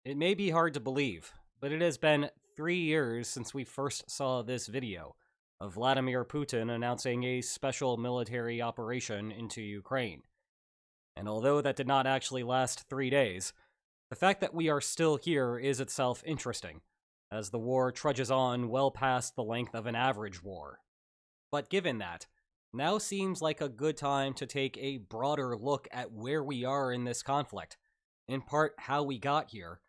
It may be hard to believe, but it has been 3 years since we first saw this video of Vladimir Putin announcing a special military operation into Ukraine. And although that did not actually last 3 days, the fact that we are still here is itself interesting, as the war trudges on well past the length of an average war. But given that, now seems like a good time to take a broader look at where we are in this conflict, in part how we got here,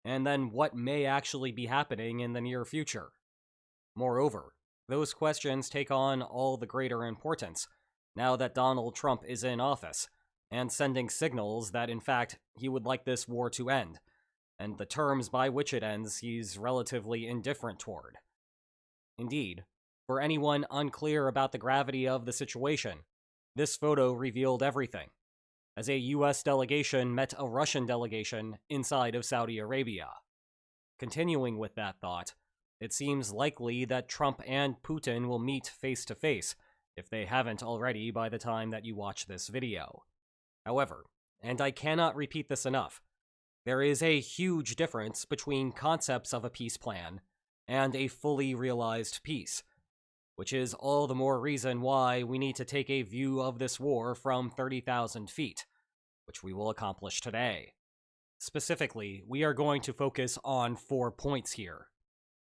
and then what may actually be happening in the near future. Moreover, those questions take on all the greater importance now that Donald Trump is in office, and sending signals that in fact he would like this war to end, and the terms by which it ends he's relatively indifferent toward. Indeed, for anyone unclear about the gravity of the situation, this photo revealed everything, as a US delegation met a Russian delegation inside of Saudi Arabia. Continuing with that thought, it seems likely that Trump and Putin will meet face to face, if they haven't already by the time that you watch this video. However, and I cannot repeat this enough, there is a huge difference between concepts of a peace plan and a fully realized peace, which is all the more reason why we need to take a view of this war from 30,000 feet, which we will accomplish today. Specifically, we are going to focus on 4 points here.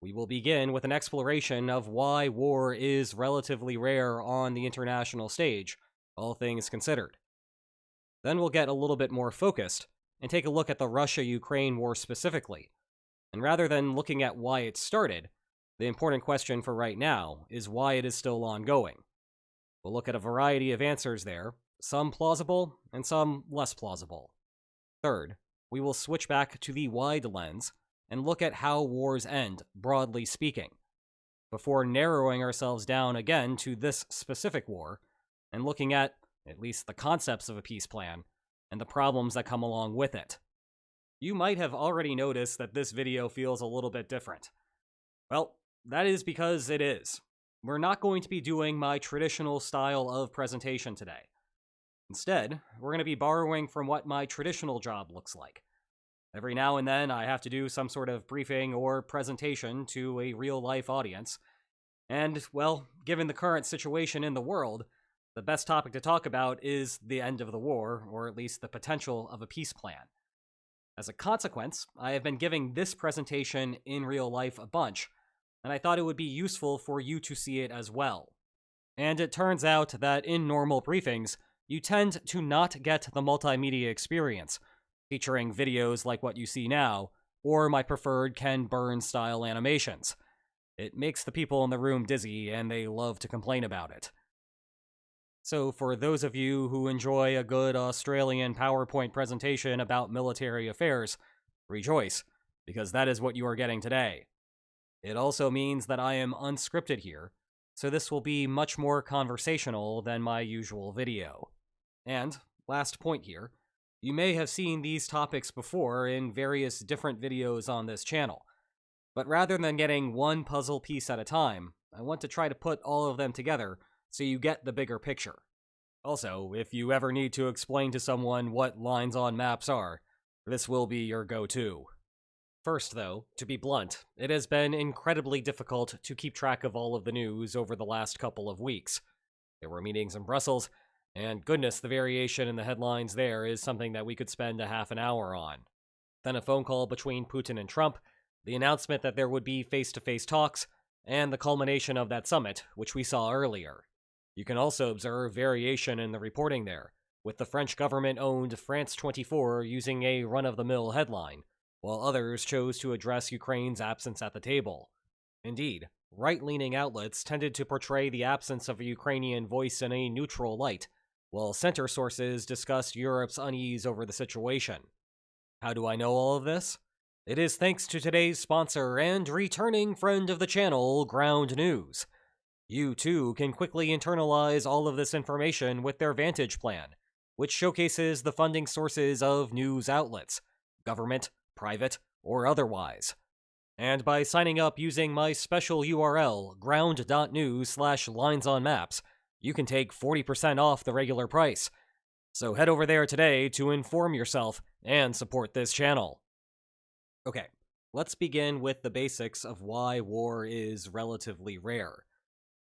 We will begin with an exploration of why war is relatively rare on the international stage, all things considered. Then we'll get a little bit more focused and take a look at the Russia-Ukraine war specifically. And rather than looking at why it started, the important question for right now is why it is still ongoing. We'll look at a variety of answers there, some plausible and some less plausible. Third, we will switch back to the wide lens and look at how wars end, broadly speaking, before narrowing ourselves down again to this specific war and looking at least the concepts of a peace plan and the problems that come along with it. You might have already noticed that this video feels a little bit different. Well, that is because it is. We're not going to be doing my traditional style of presentation today. Instead, we're going to be borrowing from what my traditional job looks like. Every now and then, I have to do some sort of briefing or presentation to a real-life audience. And, well, given the current situation in the world, the best topic to talk about is the end of the war, or at least the potential of a peace plan. As a consequence, I have been giving this presentation in real life a bunch, and I thought it would be useful for you to see it as well. And it turns out that in normal briefings, you tend to not get the multimedia experience, featuring videos like what you see now, or my preferred Ken Burns-style animations. It makes the people in the room dizzy, and they love to complain about it. So for those of you who enjoy a good Australian PowerPoint presentation about military affairs, rejoice, because that is what you are getting today. It also means that I am unscripted here, so this will be much more conversational than my usual video. And, last point here, you may have seen these topics before in various different videos on this channel, but rather than getting one puzzle piece at a time, I want to try to put all of them together so you get the bigger picture. Also, if you ever need to explain to someone what lines on maps are, this will be your go-to. First, though, to be blunt, it has been incredibly difficult to keep track of all of the news over the last couple of weeks. There were meetings in Brussels, and goodness, the variation in the headlines there is something that we could spend a half an hour on. Then a phone call between Putin and Trump, the announcement that there would be face-to-face talks, and the culmination of that summit, which we saw earlier. You can also observe variation in the reporting there, with the French government-owned France 24 using a run-of-the-mill headline, while others chose to address Ukraine's absence at the table. Indeed, right-leaning outlets tended to portray the absence of a Ukrainian voice in a neutral light, while center sources discussed Europe's unease over the situation. How do I know all of this? It is thanks to today's sponsor and returning friend of the channel, Ground News. You, too, can quickly internalize all of this information with their Vantage plan, which showcases the funding sources of news outlets, government, private, or otherwise. And by signing up using my special URL, ground.news/linesonmaps, you can take 40% off the regular price. So head over there today to inform yourself and support this channel. Okay, let's begin with the basics of why war is relatively rare.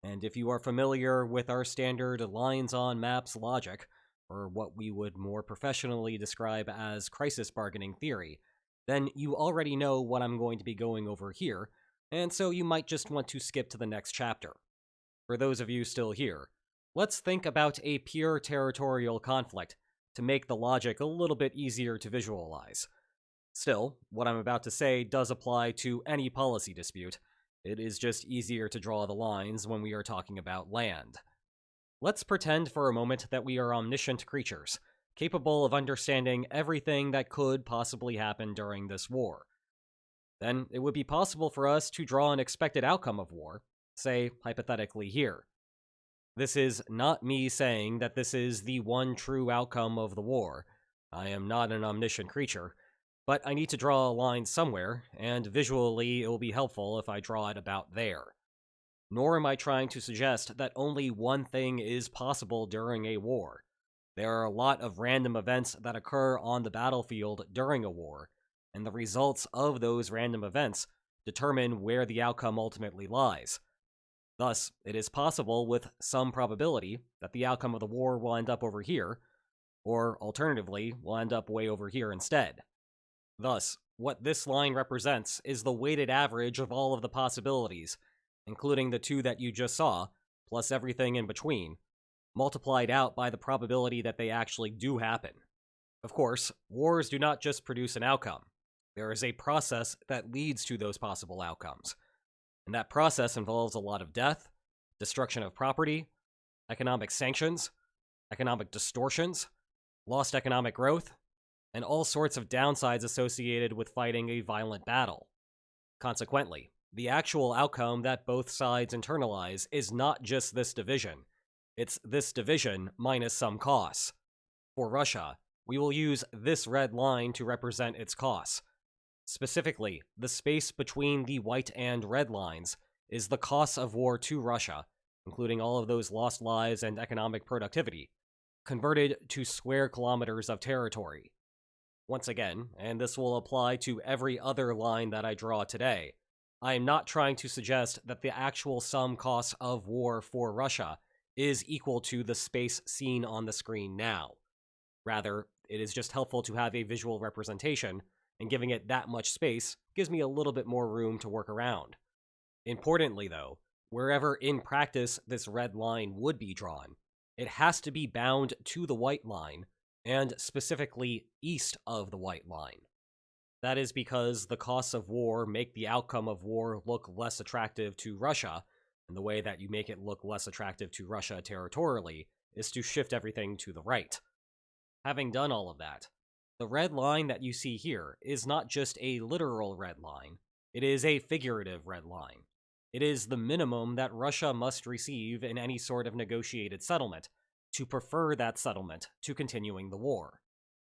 And if you are familiar with our standard lines on maps logic, or what we would more professionally describe as crisis bargaining theory, then you already know what I'm going to be going over here, and so you might just want to skip to the next chapter. For those of you still here, let's think about a pure territorial conflict to make the logic a little bit easier to visualize. Still, what I'm about to say does apply to any policy dispute. It is just easier to draw the lines when we are talking about land. Let's pretend for a moment that we are omniscient creatures, capable of understanding everything that could possibly happen during this war. Then it would be possible for us to draw an expected outcome of war, say, hypothetically here. This is not me saying that this is the one true outcome of the war. I am not an omniscient creature, but I need to draw a line somewhere, and visually it will be helpful if I draw it about there. Nor am I trying to suggest that only one thing is possible during a war. There are a lot of random events that occur on the battlefield during a war, and the results of those random events determine where the outcome ultimately lies. Thus, it is possible with some probability that the outcome of the war will end up over here, or alternatively, will end up way over here instead. Thus, what this line represents is the weighted average of all of the possibilities, including the two that you just saw, plus everything in between, multiplied out by the probability that they actually do happen. Of course, wars do not just produce an outcome. There is a process that leads to those possible outcomes. And that process involves a lot of death, destruction of property, economic sanctions, economic distortions, lost economic growth, and all sorts of downsides associated with fighting a violent battle. Consequently, the actual outcome that both sides internalize is not just this division. It's this division minus some costs. For Russia, we will use this red line to represent its costs. Specifically, the space between the white and red lines is the costs of war to Russia, including all of those lost lives and economic productivity, converted to square kilometers of territory. Once again, and this will apply to every other line that I draw today, I am not trying to suggest that the actual sum costs of war for Russia is equal to the space seen on the screen now. Rather, it is just helpful to have a visual representation, and giving it that much space gives me a little bit more room to work around. Importantly, though, wherever in practice this red line would be drawn, it has to be bound to the white line, and specifically east of the white line. That is because the costs of war make the outcome of war look less attractive to Russia, and the way that you make it look less attractive to Russia territorially is to shift everything to the right. Having done all of that, the red line that you see here is not just a literal red line, it is a figurative red line. It is the minimum that Russia must receive in any sort of negotiated settlement to prefer that settlement to continuing the war.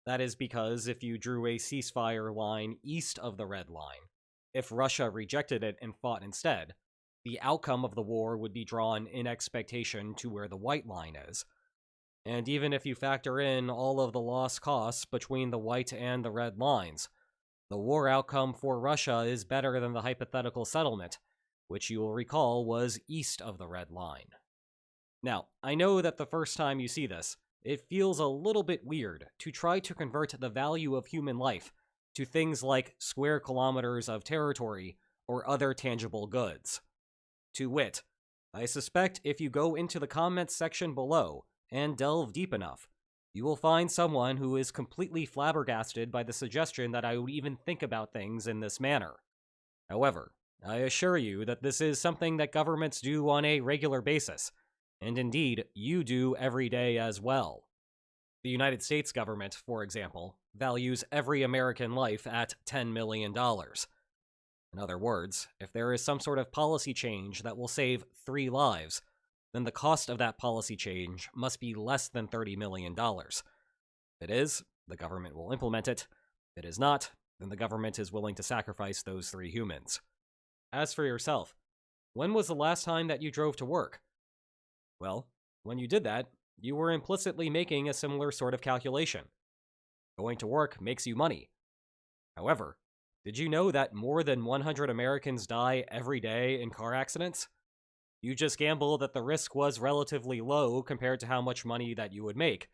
That is because if you drew a ceasefire line east of the red line, if Russia rejected it and fought instead, the outcome of the war would be drawn in expectation to where the white line is. And even if you factor in all of the lost costs between the white and the red lines, the war outcome for Russia is better than the hypothetical settlement, which you will recall was east of the red line. Now, I know that the first time you see this, it feels a little bit weird to try to convert the value of human life to things like square kilometers of territory or other tangible goods. To wit, I suspect if you go into the comments section below and delve deep enough, you will find someone who is completely flabbergasted by the suggestion that I would even think about things in this manner. However, I assure you that this is something that governments do on a regular basis, and indeed, you do every day as well. The United States government, for example, values every American life at $10 million. In other words, if there is some sort of policy change that will save 3 lives, then the cost of that policy change must be less than $30 million. If it is, the government will implement it. If it is not, then the government is willing to sacrifice those 3 humans. As for yourself, when was the last time that you drove to work? Well, when you did that, you were implicitly making a similar sort of calculation. Going to work makes you money. However, Did you know that more than 100 Americans die every day in car accidents? You just gamble that the risk was relatively low compared to how much money that you would make.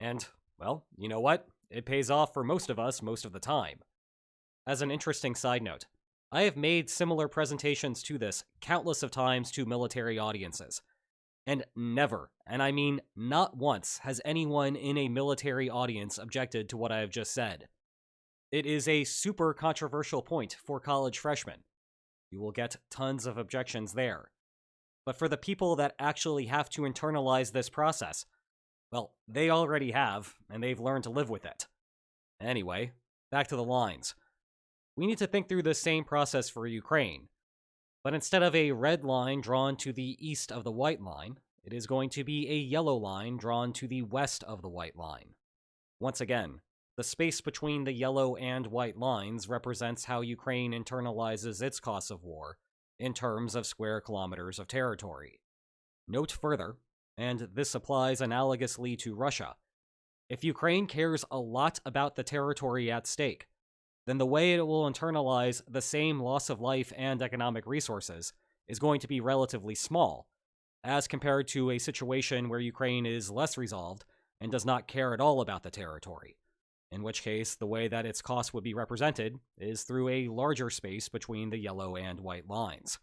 And, well, you know what? It pays off for most of us most of the time. As an interesting side note, I have made similar presentations to this countless of times to military audiences. And never, and I mean not once, has anyone in a military audience objected to what I have just said. It is a super controversial point for college freshmen. You will get tons of objections there. But for the people that actually have to internalize this process, well, they already have, and they've learned to live with it. Anyway, back to the lines. We need to think through the same process for Ukraine. But instead of a red line drawn to the east of the white line, it is going to be a yellow line drawn to the west of the white line. Once again, the space between the yellow and white lines represents how Ukraine internalizes its costs of war in terms of square kilometers of territory. Note further, and this applies analogously to Russia, if Ukraine cares a lot about the territory at stake, then the way it will internalize the same loss of life and economic resources is going to be relatively small, as compared to a situation where Ukraine is less resolved and does not care at all about the territory, in which case the way that its cost would be represented is through a larger space between the yellow and white lines.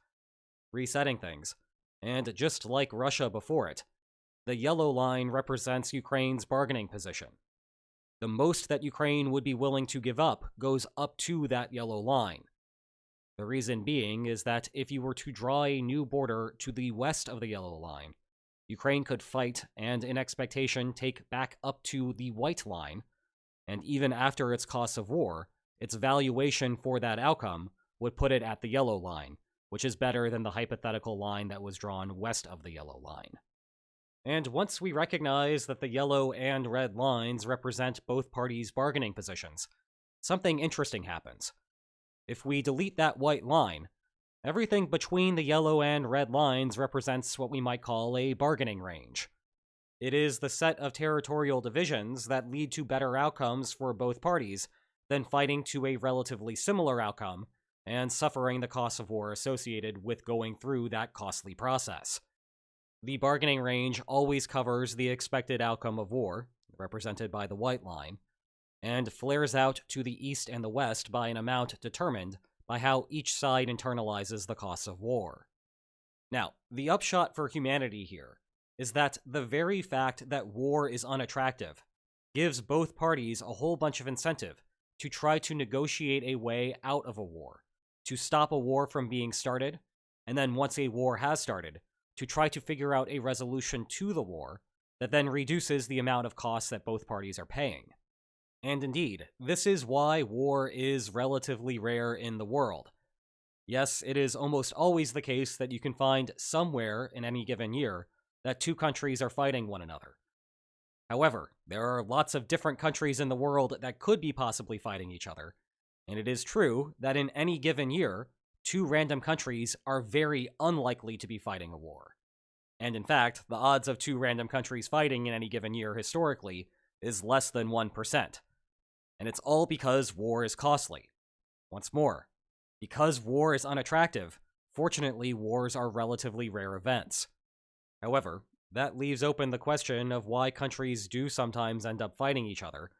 Resetting things, and just like Russia before it, the yellow line represents Ukraine's bargaining position. The most that Ukraine would be willing to give up goes up to that yellow line. The reason being is that if you were to draw a new border to the west of the yellow line, Ukraine could fight and, in expectation, take back up to the white line, and even after its costs of war, its valuation for that outcome would put it at the yellow line, which is better than the hypothetical line that was drawn west of the yellow line. And once we recognize that the yellow and red lines represent both parties' bargaining positions, something interesting happens. If we delete that white line, everything between the yellow and red lines represents what we might call a bargaining range. It is the set of territorial divisions that lead to better outcomes for both parties than fighting to a relatively similar outcome and suffering the costs of war associated with going through that costly process. The bargaining range always covers the expected outcome of war, represented by the white line, and flares out to the east and the west by an amount determined by how each side internalizes the costs of war. Now, the upshot for humanity here is that the very fact that war is unattractive gives both parties a whole bunch of incentive to try to negotiate a way out of a war, to stop a war from being started, and then once a war has started, to try to figure out a resolution to the war that then reduces the amount of costs that both parties are paying. And indeed, this is why war is relatively rare in the world. Yes, it is almost always the case that you can find somewhere in any given year that two countries are fighting one another. However, there are lots of different countries in the world that could be possibly fighting each other, and it is true that in any given year, two random countries are very unlikely to be fighting a war. And in fact, the odds of two random countries fighting in any given year historically is less than 1%. And it's all because war is costly. Once more, because war is unattractive, fortunately wars are relatively rare events. However, that leaves open the question of why countries do sometimes end up fighting each other,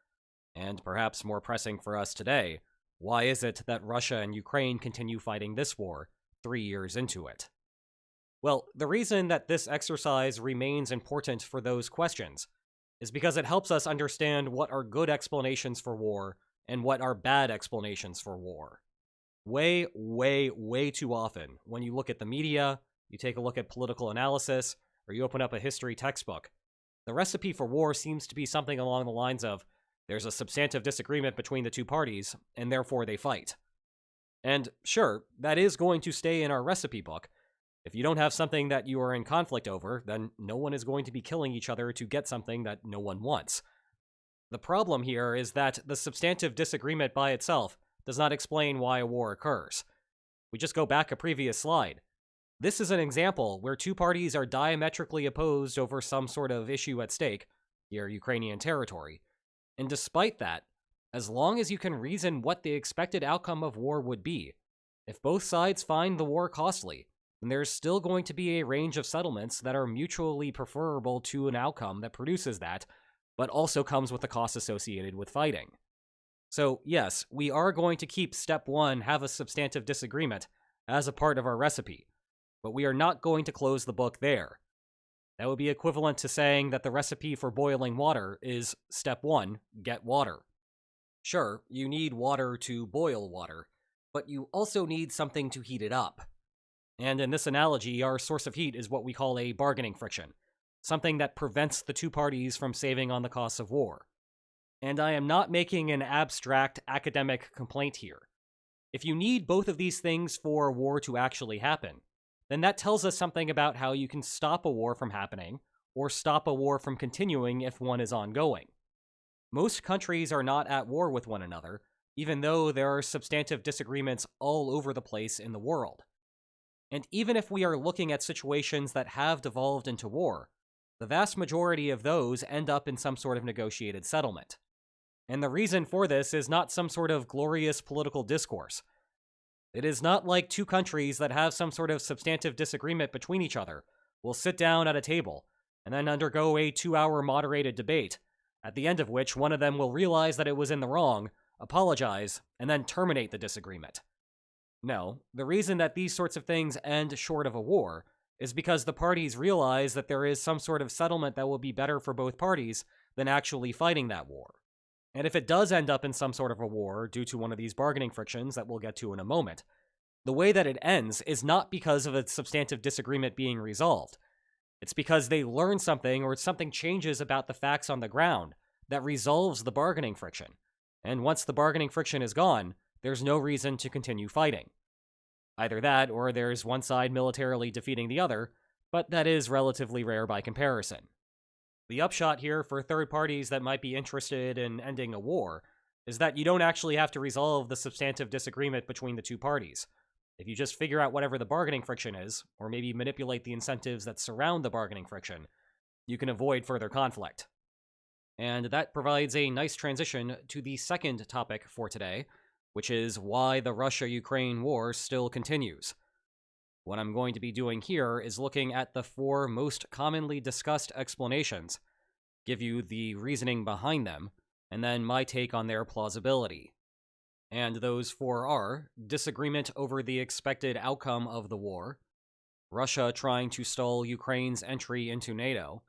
and perhaps more pressing for us today, why is it that Russia and Ukraine continue fighting this war 3 years into it? Well, the reason that this exercise remains important for those questions is because it helps us understand what are good explanations for war and what are bad explanations for war. Way, way, way too often, when you look at the media, you take a look at political analysis, or you open up a history textbook, the recipe for war seems to be something along the lines of, there's a substantive disagreement between the two parties, and therefore they fight. And sure, that is going to stay in our recipe book. If you don't have something that you are in conflict over, then no one is going to be killing each other to get something that no one wants. The problem here is that the substantive disagreement by itself does not explain why a war occurs. We just go back a previous slide. This is an example where two parties are diametrically opposed over some sort of issue at stake, here Ukrainian territory, and despite that, as long as you can reason what the expected outcome of war would be. If both sides find the war costly, then there's still going to be a range of settlements that are mutually preferable to an outcome that produces that, but also comes with the costs associated with fighting. So, yes, we are going to keep step 1, have a substantive disagreement, as a part of our recipe, but we are not going to close the book there. That would be equivalent to saying that the recipe for boiling water is step 1, get water. Sure, you need water to boil water, but you also need something to heat it up. And in this analogy, our source of heat is what we call a bargaining friction, something that prevents the two parties from saving on the costs of war. And I am not making an abstract academic complaint here. If you need both of these things for a war to actually happen, then that tells us something about how you can stop a war from happening, or stop a war from continuing if one is ongoing. Most countries are not at war with one another, even though there are substantive disagreements all over the place in the world. And even if we are looking at situations that have devolved into war, the vast majority of those end up in some sort of negotiated settlement. And the reason for this is not some sort of glorious political discourse. It is not like two countries that have some sort of substantive disagreement between each other will sit down at a table and then undergo a 2-hour moderated debate, at the end of which one of them will realize that it was in the wrong, apologize, and then terminate the disagreement. No, the reason that these sorts of things end short of a war is because the parties realize that there is some sort of settlement that will be better for both parties than actually fighting that war. And if it does end up in some sort of a war due to one of these bargaining frictions that we'll get to in a moment, the way that it ends is not because of a substantive disagreement being resolved. It's because they learn something or something changes about the facts on the ground that resolves the bargaining friction. And once the bargaining friction is gone, there's no reason to continue fighting. Either that, or there's one side militarily defeating the other, but that is relatively rare by comparison. The upshot here for third parties that might be interested in ending a war is that you don't actually have to resolve the substantive disagreement between the two parties. If you just figure out whatever the bargaining friction is, or maybe manipulate the incentives that surround the bargaining friction, you can avoid further conflict. And that provides a nice transition to the second topic for today, which is why the Russia-Ukraine war still continues. What I'm going to be doing here is looking at the 4 most commonly discussed explanations, give you the reasoning behind them, and then my take on their plausibility. And those 4 are disagreement over the expected outcome of the war, Russia trying to stall Ukraine's entry into NATO,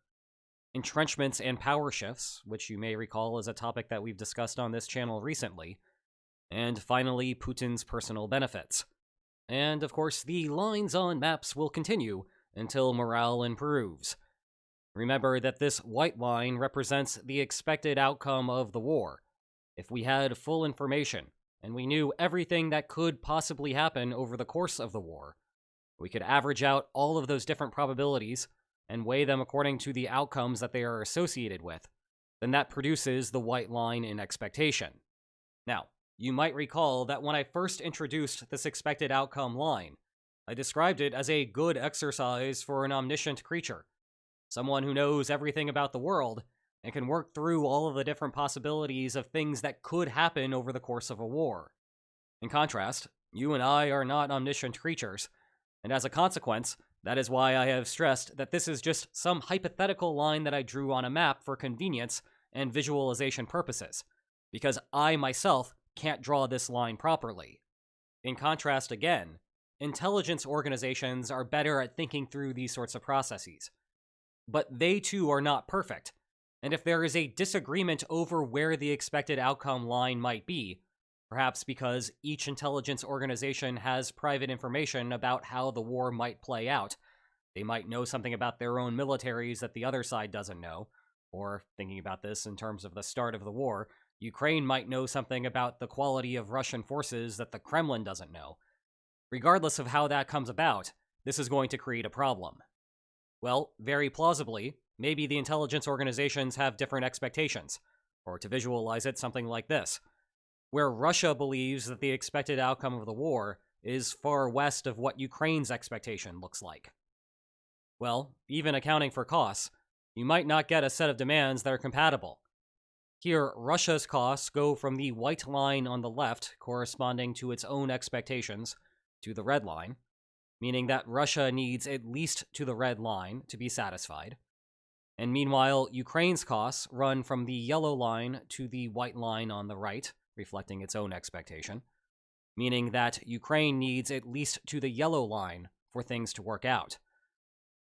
entrenchments and power shifts, which you may recall is a topic that we've discussed on this channel recently, and finally, Putin's personal benefits. And, of course, the lines on maps will continue until morale improves. Remember that this white line represents the expected outcome of the war. If we had full information, and we knew everything that could possibly happen over the course of the war, we could average out all of those different probabilities and weigh them according to the outcomes that they are associated with. Then that produces the white line in expectation. Now, you might recall that when I first introduced this expected outcome line, I described it as a good exercise for an omniscient creature, someone who knows everything about the world and can work through all of the different possibilities of things that could happen over the course of a war. In contrast, you and I are not omniscient creatures, and as a consequence, that is why I have stressed that this is just some hypothetical line that I drew on a map for convenience and visualization purposes, because I myself can't draw this line properly. In contrast, again, intelligence organizations are better at thinking through these sorts of processes. But they too are not perfect, and if there is a disagreement over where the expected outcome line might be, perhaps because each intelligence organization has private information about how the war might play out, they might know something about their own militaries that the other side doesn't know, or, thinking about this in terms of the start of the war, Ukraine might know something about the quality of Russian forces that the Kremlin doesn't know. Regardless of how that comes about, this is going to create a problem. Well, very plausibly, maybe the intelligence organizations have different expectations, or to visualize it, something like this, where Russia believes that the expected outcome of the war is far west of what Ukraine's expectation looks like. Well, even accounting for costs, you might not get a set of demands that are compatible. Here, Russia's costs go from the white line on the left, corresponding to its own expectations, to the red line, meaning that Russia needs at least to the red line to be satisfied. And meanwhile, Ukraine's costs run from the yellow line to the white line on the right, reflecting its own expectation, meaning that Ukraine needs at least to the yellow line for things to work out.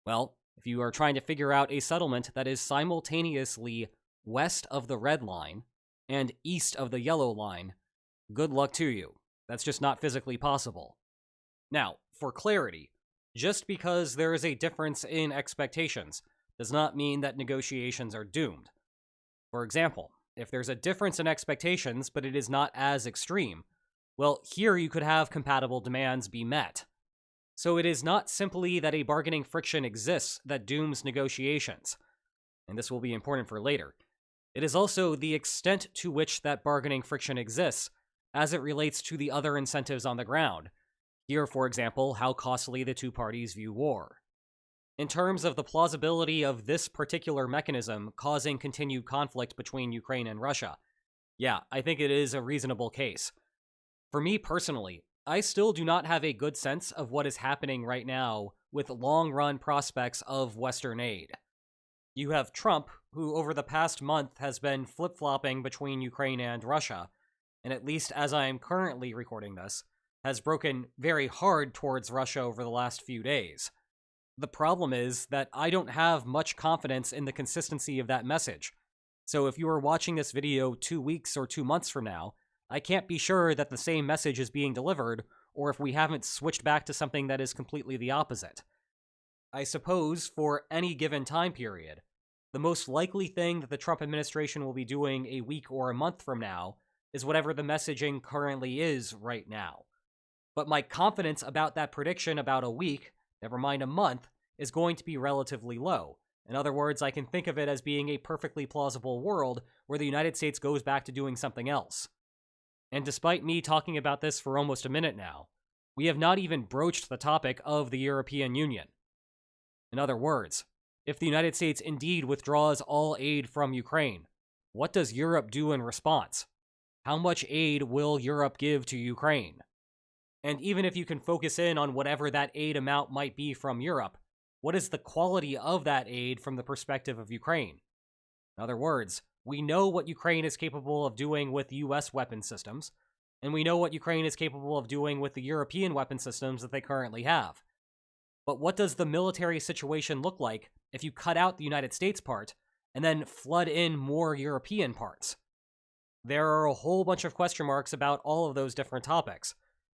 Well, if you are trying to figure out a settlement that is simultaneously west of the red line and east of the yellow line, good luck to you. That's just not physically possible. Now, for clarity, just because there is a difference in expectations does not mean that negotiations are doomed. For example, if there's a difference in expectations but it is not as extreme, well, here you could have compatible demands be met. So it is not simply that a bargaining friction exists that dooms negotiations, and this will be important for later. It is also the extent to which that bargaining friction exists as it relates to the other incentives on the ground. Here, for example, how costly the two parties view war. In terms of the plausibility of this particular mechanism causing continued conflict between Ukraine and Russia, yeah, I think it is a reasonable case. For me personally, I still do not have a good sense of what is happening right now with long-run prospects of Western aid. You have Trump, who over the past month has been flip-flopping between Ukraine and Russia, and at least as I am currently recording this, has broken very hard towards Russia over the last few days. The problem is that I don't have much confidence in the consistency of that message. So if you are watching this video 2 weeks or 2 months from now, I can't be sure that the same message is being delivered, or if we haven't switched back to something that is completely the opposite. I suppose, for any given time period, the most likely thing that the Trump administration will be doing a week or a month from now is whatever the messaging currently is right now. But my confidence about that prediction about a week, never mind a month, is going to be relatively low. In other words, I can think of it as being a perfectly plausible world where the United States goes back to doing something else. And despite me talking about this for almost a minute now, we have not even broached the topic of the European Union. In other words, if the United States indeed withdraws all aid from Ukraine, what does Europe do in response? How much aid will Europe give to Ukraine? And even if you can focus in on whatever that aid amount might be from Europe, what is the quality of that aid from the perspective of Ukraine? In other words, we know what Ukraine is capable of doing with US weapon systems, and we know what Ukraine is capable of doing with the European weapon systems that they currently have. But what does the military situation look like if you cut out the United States part and then flood in more European parts? There are a whole bunch of question marks about all of those different topics,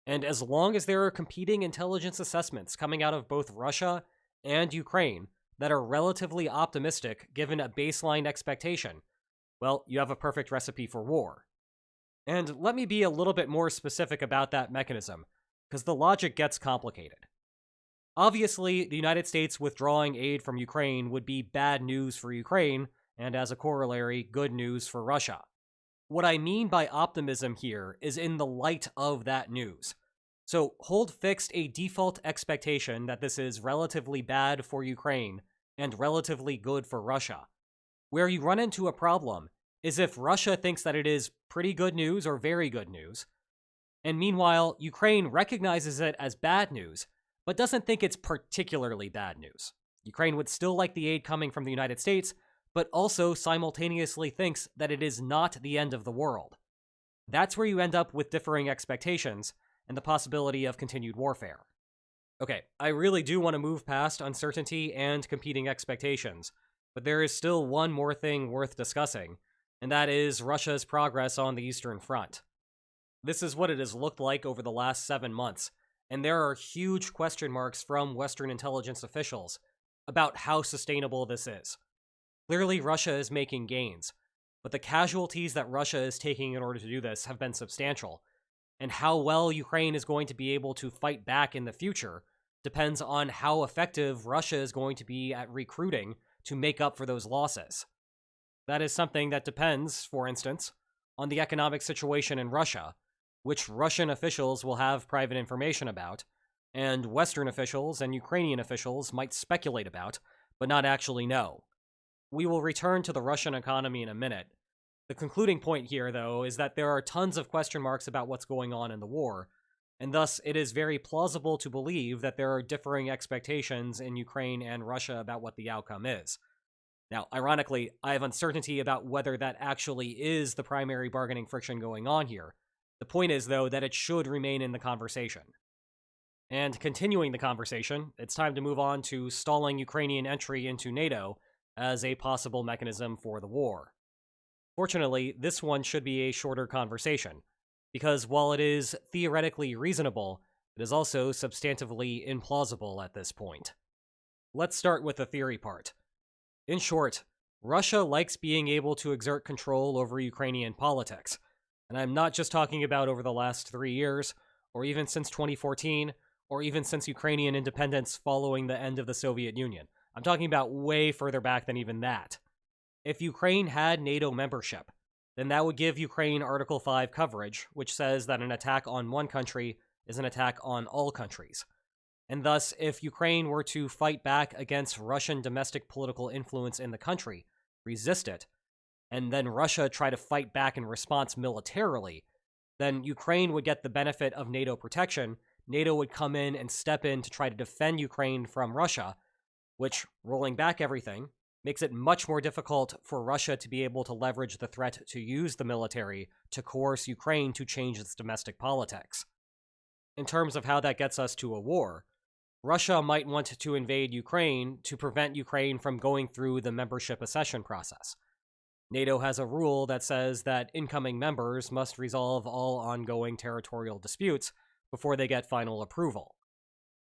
and as long as there are competing intelligence assessments coming out of both Russia and Ukraine that are relatively optimistic given a baseline expectation, well, you have a perfect recipe for war. And let me be a little bit more specific about that mechanism, because the logic gets complicated. Obviously, the United States withdrawing aid from Ukraine would be bad news for Ukraine, and as a corollary, good news for Russia. What I mean by optimism here is in the light of that news. So hold fixed a default expectation that this is relatively bad for Ukraine and relatively good for Russia. Where you run into a problem is if Russia thinks that it is pretty good news or very good news, and meanwhile, Ukraine recognizes it as bad news, but doesn't think it's particularly bad news. Ukraine would still like the aid coming from the United States, but also simultaneously thinks that it is not the end of the world. That's where you end up with differing expectations and the possibility of continued warfare. Okay, I really do want to move past uncertainty and competing expectations, but there is still one more thing worth discussing, and that is Russia's progress on the Eastern Front. This is what it has looked like over the last 7 months, and there are huge question marks from Western intelligence officials about how sustainable this is. Clearly, Russia is making gains, but the casualties that Russia is taking in order to do this have been substantial, and how well Ukraine is going to be able to fight back in the future depends on how effective Russia is going to be at recruiting to make up for those losses. That is something that depends, for instance, on the economic situation in Russia, which Russian officials will have private information about, and Western officials and Ukrainian officials might speculate about, but not actually know. We will return to the Russian economy in a minute, The concluding point here, though, is that there are tons of question marks about what's going on in the war, and thus it is very plausible to believe that there are differing expectations in Ukraine and Russia about what the outcome is. Now, ironically, I have uncertainty about whether that actually is the primary bargaining friction going on here. The point is, though, that it should remain in the conversation. And continuing the conversation, it's time to move on to stalling Ukrainian entry into NATO as a possible mechanism for the war. Fortunately, this one should be a shorter conversation, because while it is theoretically reasonable, it is also substantively implausible at this point. Let's start with the theory part. In short, Russia likes being able to exert control over Ukrainian politics, and I'm not just talking about over the last 3 years, or even since 2014, or even since Ukrainian independence following the end of the Soviet Union. I'm talking about way further back than even that. If Ukraine had NATO membership, then that would give Ukraine Article 5 coverage, which says that an attack on one country is an attack on all countries. And thus, if Ukraine were to fight back against Russian domestic political influence in the country, resist it, and then Russia try to fight back in response militarily, then Ukraine would get the benefit of NATO protection. NATO would come in and step in to try to defend Ukraine from Russia, which, rolling back everything, makes it much more difficult for Russia to be able to leverage the threat to use the military to coerce Ukraine to change its domestic politics. In terms of how that gets us to a war, Russia might want to invade Ukraine to prevent Ukraine from going through the membership accession process. NATO has a rule that says that incoming members must resolve all ongoing territorial disputes before they get final approval.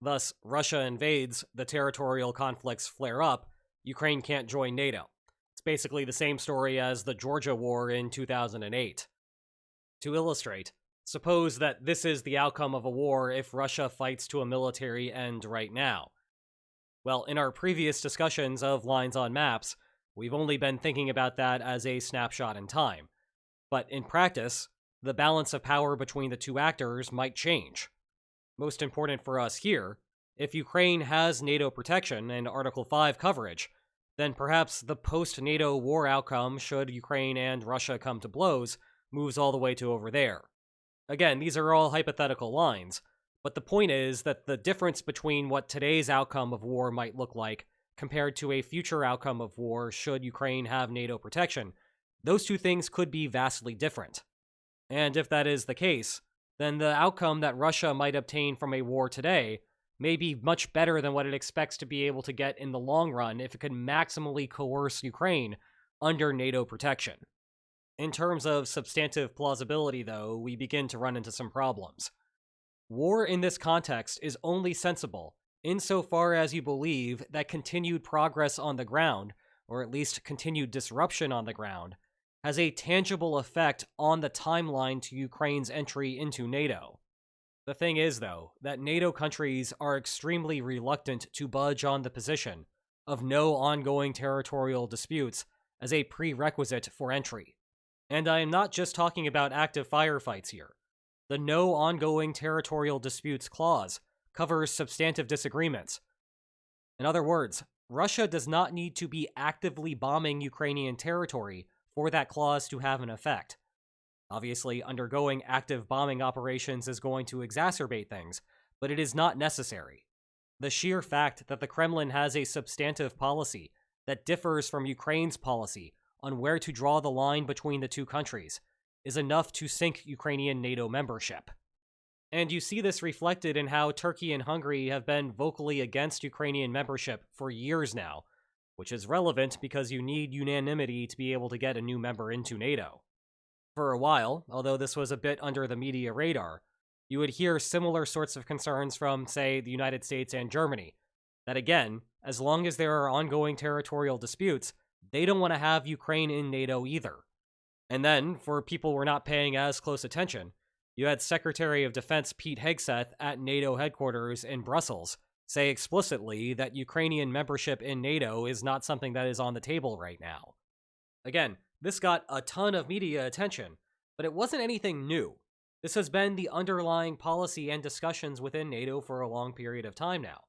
Thus, Russia invades, the territorial conflicts flare up, Ukraine can't join NATO. It's basically the same story as the Georgia War in 2008. To illustrate, suppose that this is the outcome of a war if Russia fights to a military end right now. Well, in our previous discussions of lines on maps, we've only been thinking about that as a snapshot in time. But in practice, the balance of power between the two actors might change. Most important for us here, if Ukraine has NATO protection and Article 5 coverage, then perhaps the post-NATO war outcome, should Ukraine and Russia come to blows, moves all the way to over there. Again, these are all hypothetical lines, but the point is that the difference between what today's outcome of war might look like compared to a future outcome of war should Ukraine have NATO protection, those two things could be vastly different. And if that is the case, then the outcome that Russia might obtain from a war today may be much better than what it expects to be able to get in the long run if it can maximally coerce Ukraine under NATO protection. In terms of substantive plausibility, though, we begin to run into some problems. War in this context is only sensible insofar as you believe that continued progress on the ground, or at least continued disruption on the ground, has a tangible effect on the timeline to Ukraine's entry into NATO. The thing is, though, that NATO countries are extremely reluctant to budge on the position of no ongoing territorial disputes as a prerequisite for entry. And I am not just talking about active firefights here. The no ongoing territorial disputes clause covers substantive disagreements. In other words, Russia does not need to be actively bombing Ukrainian territory for that clause to have an effect. Obviously, undergoing active bombing operations is going to exacerbate things, but it is not necessary. The sheer fact that the Kremlin has a substantive policy that differs from Ukraine's policy on where to draw the line between the two countries is enough to sink Ukrainian NATO membership. And you see this reflected in how Turkey and Hungary have been vocally against Ukrainian membership for years now, which is relevant because you need unanimity to be able to get a new member into NATO. For a while, although this was a bit under the media radar, you would hear similar sorts of concerns from, say, the United States and Germany, that again, as long as there are ongoing territorial disputes, they don't want to have Ukraine in NATO either. And then, for people who were not paying as close attention, you had Secretary of Defense Pete Hegseth at NATO headquarters in Brussels say explicitly that Ukrainian membership in NATO is not something that is on the table right now. Again, this got a ton of media attention, but it wasn't anything new. This has been the underlying policy and discussions within NATO for a long period of time now.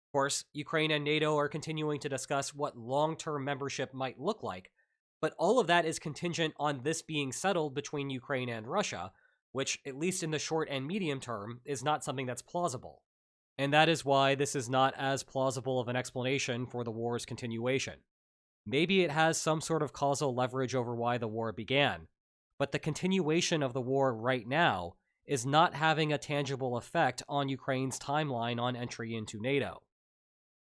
Of course, Ukraine and NATO are continuing to discuss what long-term membership might look like, But all of that is contingent on this being settled between Ukraine and Russia, which, at least in the short and medium term, is not something that's plausible. And that is why this is not as plausible of an explanation for the war's continuation. Maybe it has some sort of causal leverage over why the war began, but the continuation of the war right now is not having a tangible effect on Ukraine's timeline on entry into NATO.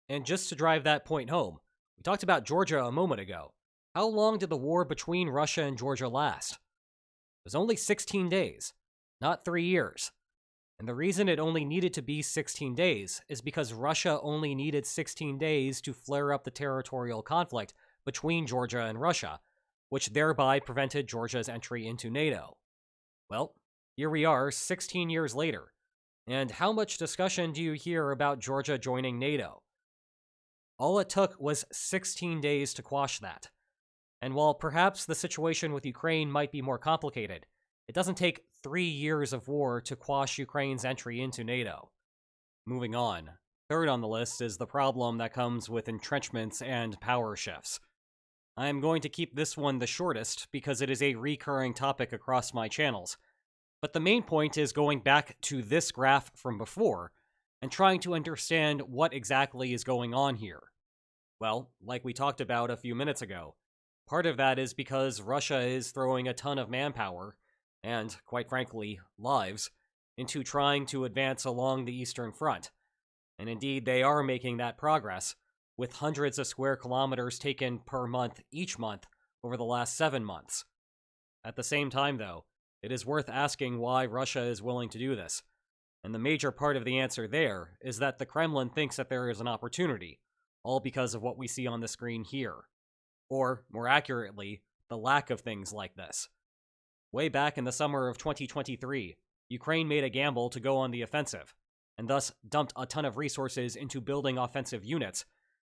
And just to drive that point home, we talked about Georgia a moment ago. How long did the war between Russia and Georgia last? It was only 16 days, not 3 years. And the reason it only needed to be 16 days is because Russia only needed 16 days to flare up the territorial conflict between Georgia and Russia, which thereby prevented Georgia's entry into NATO. Well, here we are 16 years later. And how much discussion do you hear about Georgia joining NATO? All it took was 16 days to quash that. And while perhaps the situation with Ukraine might be more complicated, it doesn't take 3 years of war to quash Ukraine's entry into NATO. Moving on. Third on the list is the problem that comes with entrenchments and power shifts. I am going to keep this one the shortest because it is a recurring topic across my channels. But the main point is going back to this graph from before and trying to understand what exactly is going on here. Well, like we talked about a few minutes ago, part of that is because Russia is throwing a ton of manpower, and, quite frankly, lives, into trying to advance along the Eastern Front. And indeed, they are making that progress, with hundreds of square kilometers taken per month each month over the last 7 months. At the same time, though, it is worth asking why Russia is willing to do this. And the major part of the answer there is that the Kremlin thinks that there is an opportunity, all because of what we see on the screen here. Or, more accurately, the lack of things like this. Way back in the summer of 2023, Ukraine made a gamble to go on the offensive, and thus dumped a ton of resources into building offensive units,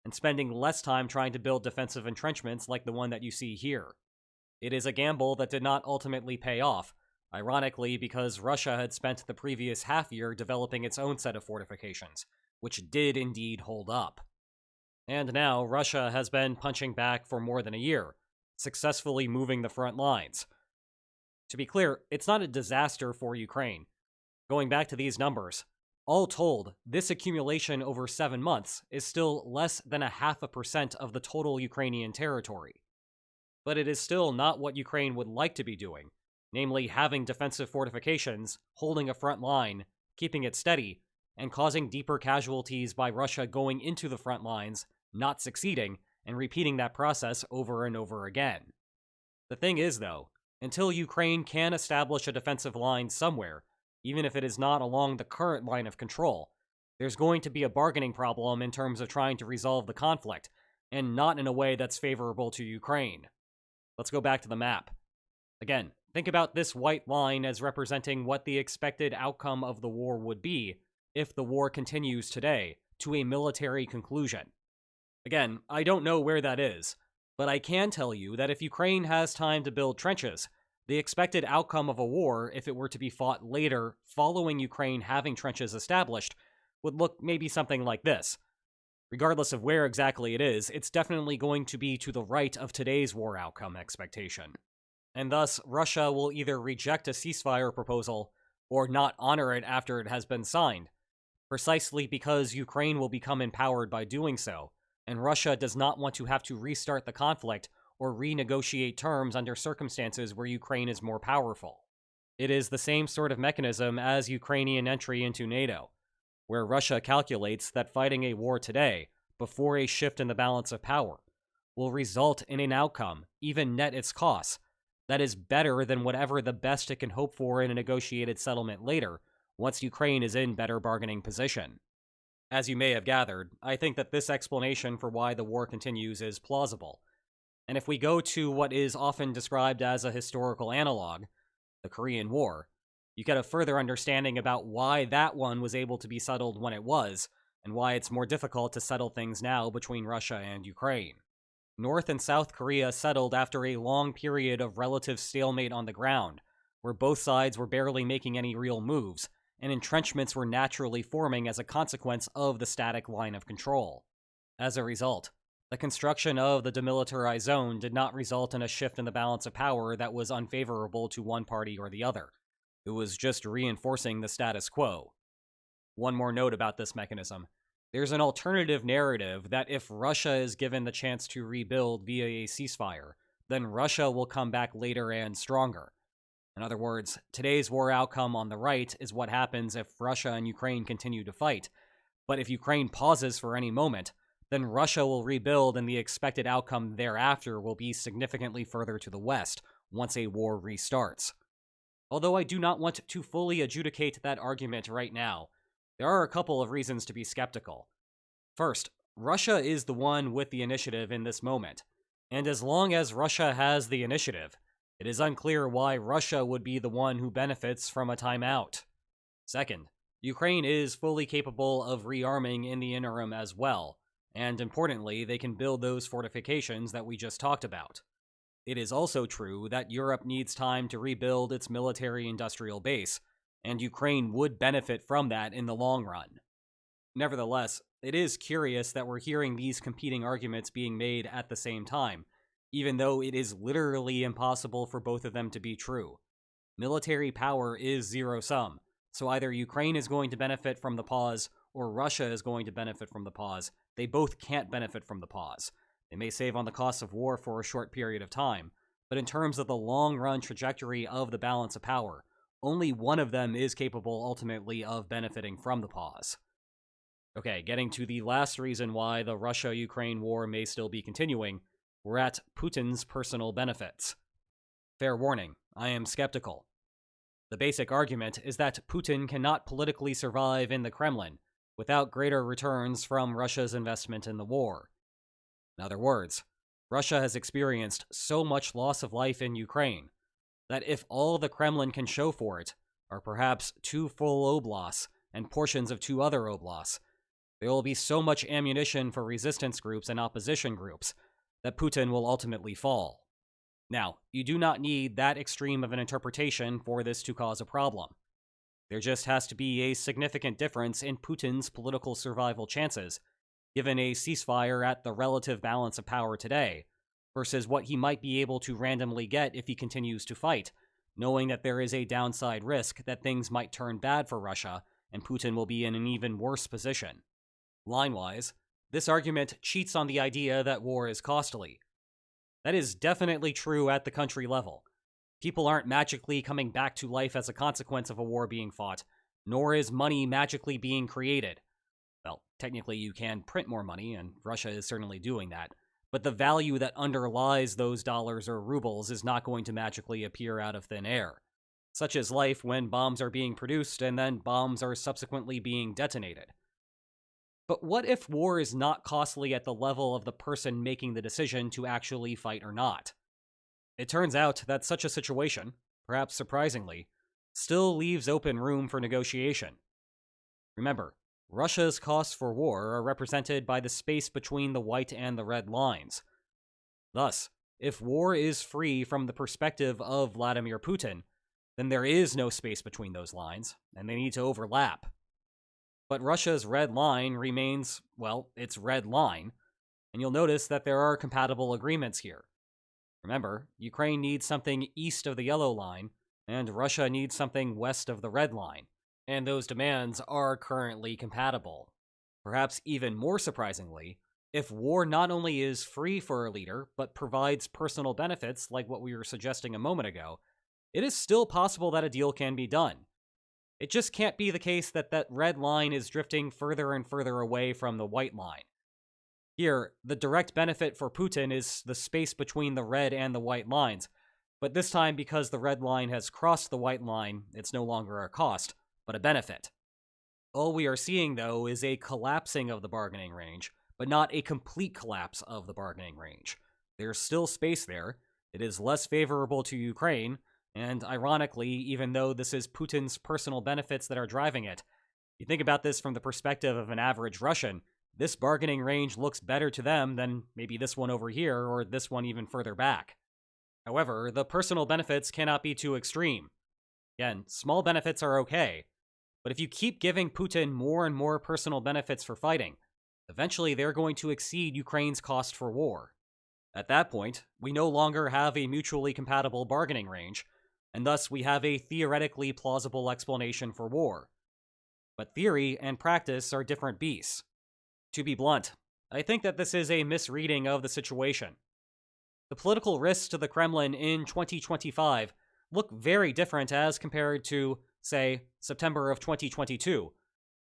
and spending less time trying to build defensive entrenchments like the one that you see here. It is a gamble that did not ultimately pay off, ironically because Russia had spent the previous half year developing its own set of fortifications, which did indeed hold up. And now Russia has been punching back for more than a year, successfully moving the front lines. To be clear, it's not a disaster for Ukraine. Going back to these numbers, all told, this accumulation over 7 months is still less than 0.5% of the total Ukrainian territory. But it is still not what Ukraine would like to be doing, namely having defensive fortifications, holding a front line, keeping it steady, and causing deeper casualties by Russia going into the front lines, not succeeding, and repeating that process over and over again. The thing is, though, until Ukraine can establish a defensive line somewhere, even if it is not along the current line of control, there's going to be a bargaining problem in terms of trying to resolve the conflict, and not in a way that's favorable to Ukraine. Let's go back to the map. Again, think about this white line as representing what the expected outcome of the war would be if the war continues today to a military conclusion. Again, I don't know where that is, but I can tell you that if Ukraine has time to build trenches, the expected outcome of a war, if it were to be fought later following Ukraine having trenches established, would look maybe something like this. Regardless of where exactly it is, it's definitely going to be to the right of today's war outcome expectation. And thus, Russia will either reject a ceasefire proposal or not honor it after it has been signed, precisely because Ukraine will become empowered by doing so, and Russia does not want to have to restart the conflict or renegotiate terms under circumstances where Ukraine is more powerful. It is the same sort of mechanism as Ukrainian entry into NATO, where Russia calculates that fighting a war today, before a shift in the balance of power, will result in an outcome, even net its costs, that is better than whatever the best it can hope for in a negotiated settlement later, once Ukraine is in better bargaining position. As you may have gathered, I think that this explanation for why the war continues is plausible. And if we go to what is often described as a historical analog, the Korean War, you get a further understanding about why that one was able to be settled when it was, and why it's more difficult to settle things now between Russia and Ukraine. North and South Korea settled after a long period of relative stalemate on the ground, where both sides were barely making any real moves, and entrenchments were naturally forming as a consequence of the static line of control. As a result, The construction of the demilitarized zone did not result in a shift in the balance of power that was unfavorable to one party or the other. It was just reinforcing the status quo. One more note about this mechanism. There's an alternative narrative that if Russia is given the chance to rebuild via a ceasefire, then Russia will come back later and stronger. In other words, today's war outcome on the right is what happens if Russia and Ukraine continue to fight. But if Ukraine pauses for any moment, then Russia will rebuild and the expected outcome thereafter will be significantly further to the west once a war restarts. Although I do not want to fully adjudicate that argument right now, there are a couple of reasons to be skeptical. First, Russia is the one with the initiative in this moment, and as long as Russia has the initiative, it is unclear why Russia would be the one who benefits from a timeout. Second, Ukraine is fully capable of rearming in the interim as well, and importantly, they can build those fortifications that we just talked about. It is also true that Europe needs time to rebuild its military-industrial base, and Ukraine would benefit from that in the long run. Nevertheless, it is curious that we're hearing these competing arguments being made at the same time, even though it is literally impossible for both of them to be true. Military power is zero-sum, so either Ukraine is going to benefit from the pause, or Russia is going to benefit from the pause. They both can't benefit from the pause. They may save on the cost of war for a short period of time, but in terms of the long-run trajectory of the balance of power, only one of them is capable ultimately of benefiting from the pause. Okay, getting to the last reason why the Russia-Ukraine war may still be continuing, we're at Putin's personal benefits. Fair warning, I am skeptical. The basic argument is that Putin cannot politically survive in the Kremlin without greater returns from Russia's investment in the war. In other words, Russia has experienced so much loss of life in Ukraine that if all the Kremlin can show for it are perhaps 2 full oblasts and portions of 2 other oblasts, there will be so much ammunition for resistance groups and opposition groups that Putin will ultimately fall. Now, you do not need that extreme of an interpretation for this to cause a problem. There just has to be a significant difference in Putin's political survival chances, given a ceasefire at the relative balance of power today, versus what he might be able to randomly get if he continues to fight, knowing that there is a downside risk that things might turn bad for Russia and Putin will be in an even worse position. Line-wise, this argument cheats on the idea that war is costly. That is definitely true at the country level. People aren't magically coming back to life as a consequence of a war being fought, nor is money magically being created. Well, technically you can print more money, and Russia is certainly doing that, but the value that underlies those dollars or rubles is not going to magically appear out of thin air. Such is life when bombs are being produced and then bombs are subsequently being detonated. But what if war is not costly at the level of the person making the decision to actually fight or not? It turns out that such a situation, perhaps surprisingly, still leaves open room for negotiation. Remember, Russia's costs for war are represented by the space between the white and the red lines. Thus, if war is free from the perspective of Vladimir Putin, then there is no space between those lines, and they need to overlap. But Russia's red line remains, well, its red line, and you'll notice that there are compatible agreements here. Remember, Ukraine needs something east of the yellow line, and Russia needs something west of the red line, and those demands are currently compatible. Perhaps even more surprisingly, if war not only is free for a leader, but provides personal benefits like what we were suggesting a moment ago, it is still possible that a deal can be done. It just can't be the case that that red line is drifting further and further away from the white line. Here, the direct benefit for Putin is the space between the red and the white lines, but this time because the red line has crossed the white line, it's no longer a cost, but a benefit. All we are seeing, though, is a collapsing of the bargaining range, but not a complete collapse of the bargaining range. There's still space there. It is less favorable to Ukraine, and ironically, even though this is Putin's personal benefits that are driving it, you think about this from the perspective of an average Russian, this bargaining range looks better to them than maybe this one over here or this one even further back. However, the personal benefits cannot be too extreme. Again, small benefits are okay, but if you keep giving Putin more and more personal benefits for fighting, eventually they're going to exceed Ukraine's cost for war. At that point, we no longer have a mutually compatible bargaining range, and thus we have a theoretically plausible explanation for war. But theory and practice are different beasts. To be blunt, I think that this is a misreading of the situation. The political risks to the Kremlin in 2025 look very different as compared to, say, September of 2022,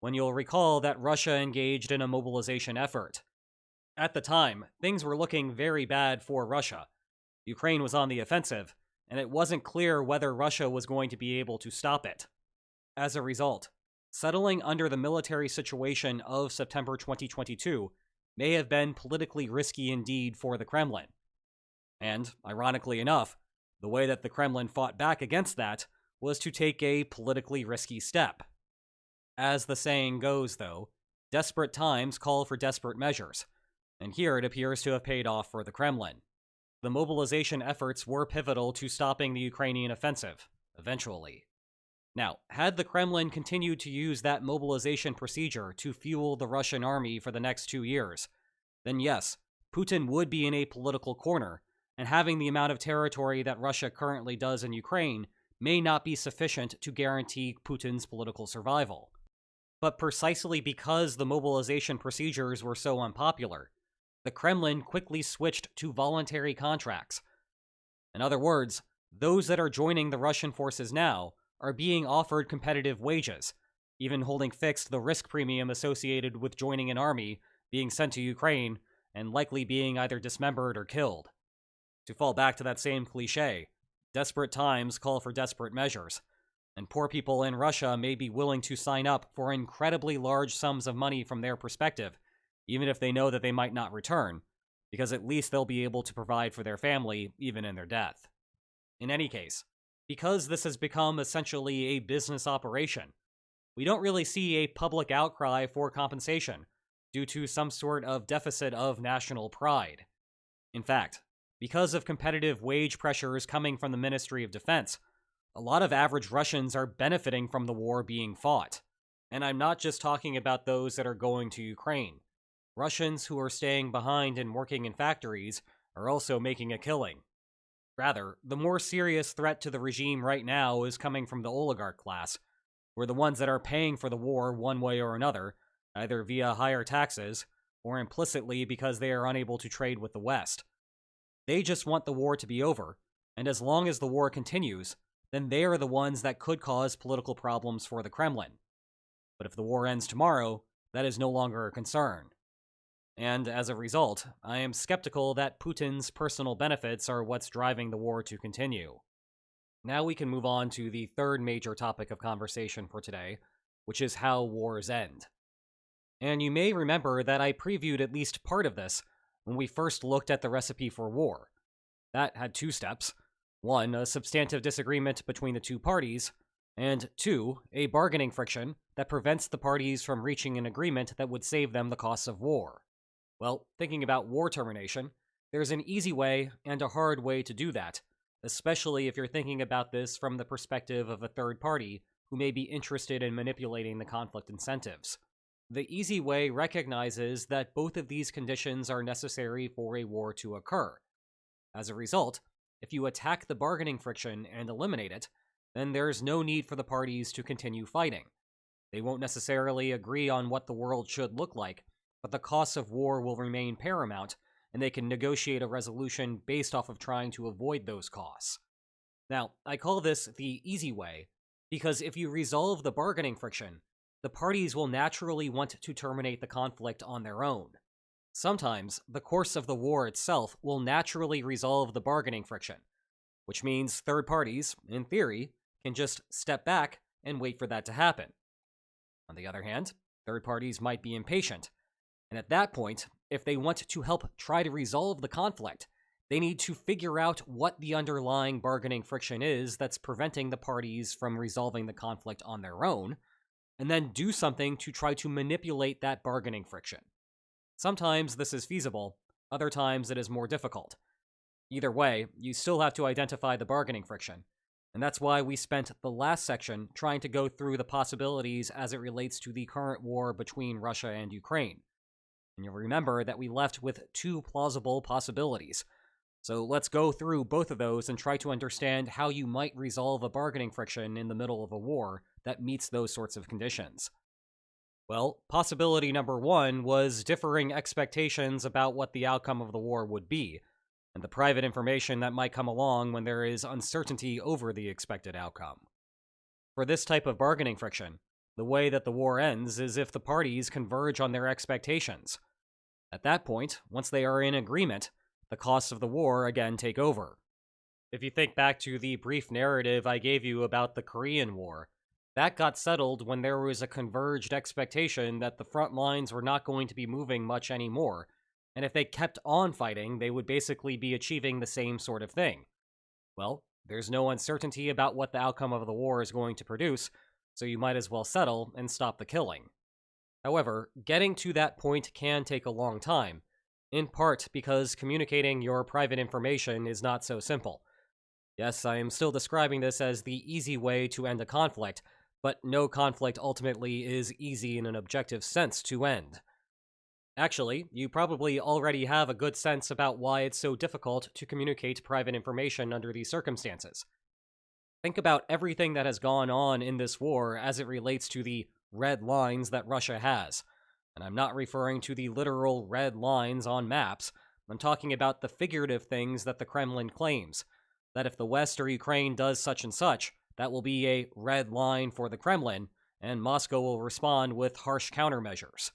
when you'll recall that Russia engaged in a mobilization effort. At the time, things were looking very bad for Russia. Ukraine was on the offensive, and it wasn't clear whether Russia was going to be able to stop it. As a result, settling under the military situation of September 2022 may have been politically risky indeed for the Kremlin. And, ironically enough, the way that the Kremlin fought back against that was to take a politically risky step. As the saying goes, though, desperate times call for desperate measures, and here it appears to have paid off for the Kremlin. The mobilization efforts were pivotal to stopping the Ukrainian offensive, eventually. Now, had the Kremlin continued to use that mobilization procedure to fuel the Russian army for the next 2 years, then yes, Putin would be in a political corner, and having the amount of territory that Russia currently does in Ukraine may not be sufficient to guarantee Putin's political survival. But precisely because the mobilization procedures were so unpopular, the Kremlin quickly switched to voluntary contracts. In other words, those that are joining the Russian forces now are being offered competitive wages, even holding fixed the risk premium associated with joining an army, being sent to Ukraine, and likely being either dismembered or killed. To fall back to that same cliche, desperate times call for desperate measures, and poor people in Russia may be willing to sign up for incredibly large sums of money from their perspective, even if they know that they might not return, because at least they'll be able to provide for their family even in their death. In any case, because this has become essentially a business operation, we don't really see a public outcry for compensation due to some sort of deficit of national pride. In fact, because of competitive wage pressures coming from the Ministry of Defense, a lot of average Russians are benefiting from the war being fought. And I'm not just talking about those that are going to Ukraine. Russians who are staying behind and working in factories are also making a killing. Rather, the more serious threat to the regime right now is coming from the oligarch class, who are the ones that are paying for the war one way or another, either via higher taxes or implicitly because they are unable to trade with the West. They just want the war to be over, and as long as the war continues, then they are the ones that could cause political problems for the Kremlin. But if the war ends tomorrow, that is no longer a concern. And as a result, I am skeptical that Putin's personal benefits are what's driving the war to continue. Now we can move on to the third major topic of conversation for today, which is how wars end. And you may remember that I previewed at least part of this when we first looked at the recipe for war. That had 2 steps. 1, a substantive disagreement between the 2 parties, and 2, a bargaining friction that prevents the parties from reaching an agreement that would save them the costs of war. Well, thinking about war termination, there's an easy way and a hard way to do that, especially if you're thinking about this from the perspective of a third party who may be interested in manipulating the conflict incentives. The easy way recognizes that both of these conditions are necessary for a war to occur. As a result, if you attack the bargaining friction and eliminate it, then there's no need for the parties to continue fighting. They won't necessarily agree on what the world should look like, but the costs of war will remain paramount, and they can negotiate a resolution based off of trying to avoid those costs. Now, I call this the easy way, because if you resolve the bargaining friction, the parties will naturally want to terminate the conflict on their own. Sometimes, the course of the war itself will naturally resolve the bargaining friction, which means third parties, in theory, can just step back and wait for that to happen. On the other hand, third parties might be impatient, and at that point, if they want to help try to resolve the conflict, they need to figure out what the underlying bargaining friction is that's preventing the parties from resolving the conflict on their own, and then do something to try to manipulate that bargaining friction. Sometimes this is feasible, other times it is more difficult. Either way, you still have to identify the bargaining friction, and that's why we spent the last section trying to go through the possibilities as it relates to the current war between Russia and Ukraine. And you'll remember that we left with two plausible possibilities. So let's go through both of those and try to understand how you might resolve a bargaining friction in the middle of a war that meets those sorts of conditions. Well, possibility number one was differing expectations about what the outcome of the war would be, and the private information that might come along when there is uncertainty over the expected outcome. For this type of bargaining friction, the way that the war ends is if the parties converge on their expectations. At that point, once they are in agreement, the costs of the war again take over. If you think back to the brief narrative I gave you about the Korean War, that got settled when there was a converged expectation that the front lines were not going to be moving much anymore, and if they kept on fighting, they would basically be achieving the same sort of thing. Well, there's no uncertainty about what the outcome of the war is going to produce, so you might as well settle and stop the killing. However, getting to that point can take a long time, in part because communicating your private information is not so simple. Yes, I am still describing this as the easy way to end a conflict, but no conflict ultimately is easy in an objective sense to end. Actually, you probably already have a good sense about why it's so difficult to communicate private information under these circumstances. Think about everything that has gone on in this war as it relates to the red lines that Russia has. And I'm not referring to the literal red lines on maps. I'm talking about the figurative things that the Kremlin claims. That if the West or Ukraine does such and such, that will be a red line for the Kremlin, and Moscow will respond with harsh countermeasures.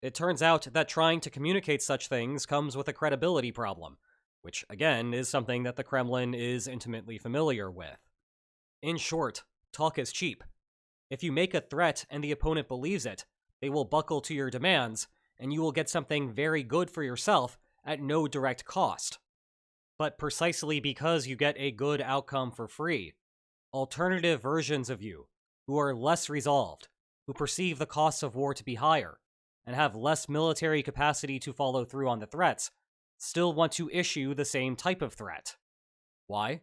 It turns out that trying to communicate such things comes with a credibility problem, which, again, is something that the Kremlin is intimately familiar with. In short, talk is cheap. If you make a threat and the opponent believes it, they will buckle to your demands, and you will get something very good for yourself at no direct cost. But precisely because you get a good outcome for free, alternative versions of you, who are less resolved, who perceive the costs of war to be higher, and have less military capacity to follow through on the threats, still want to issue the same type of threat. Why?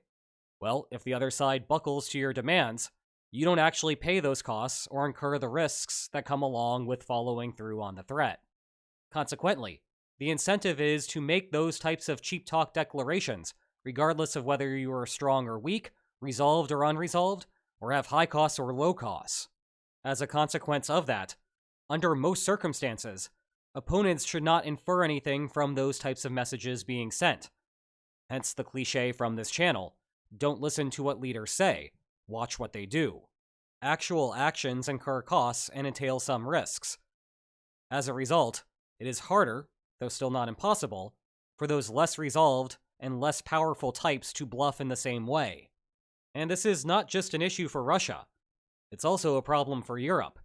Well, if the other side buckles to your demands, you don't actually pay those costs or incur the risks that come along with following through on the threat. Consequently, the incentive is to make those types of cheap talk declarations, regardless of whether you are strong or weak, resolved or unresolved, or have high costs or low costs. As a consequence of that, under most circumstances, opponents should not infer anything from those types of messages being sent. Hence the cliche from this channel, don't listen to what leaders say, watch what they do. Actual actions incur costs and entail some risks. As a result, it is harder, though still not impossible, for those less resolved and less powerful types to bluff in the same way. And this is not just an issue for Russia, it's also a problem for Europe.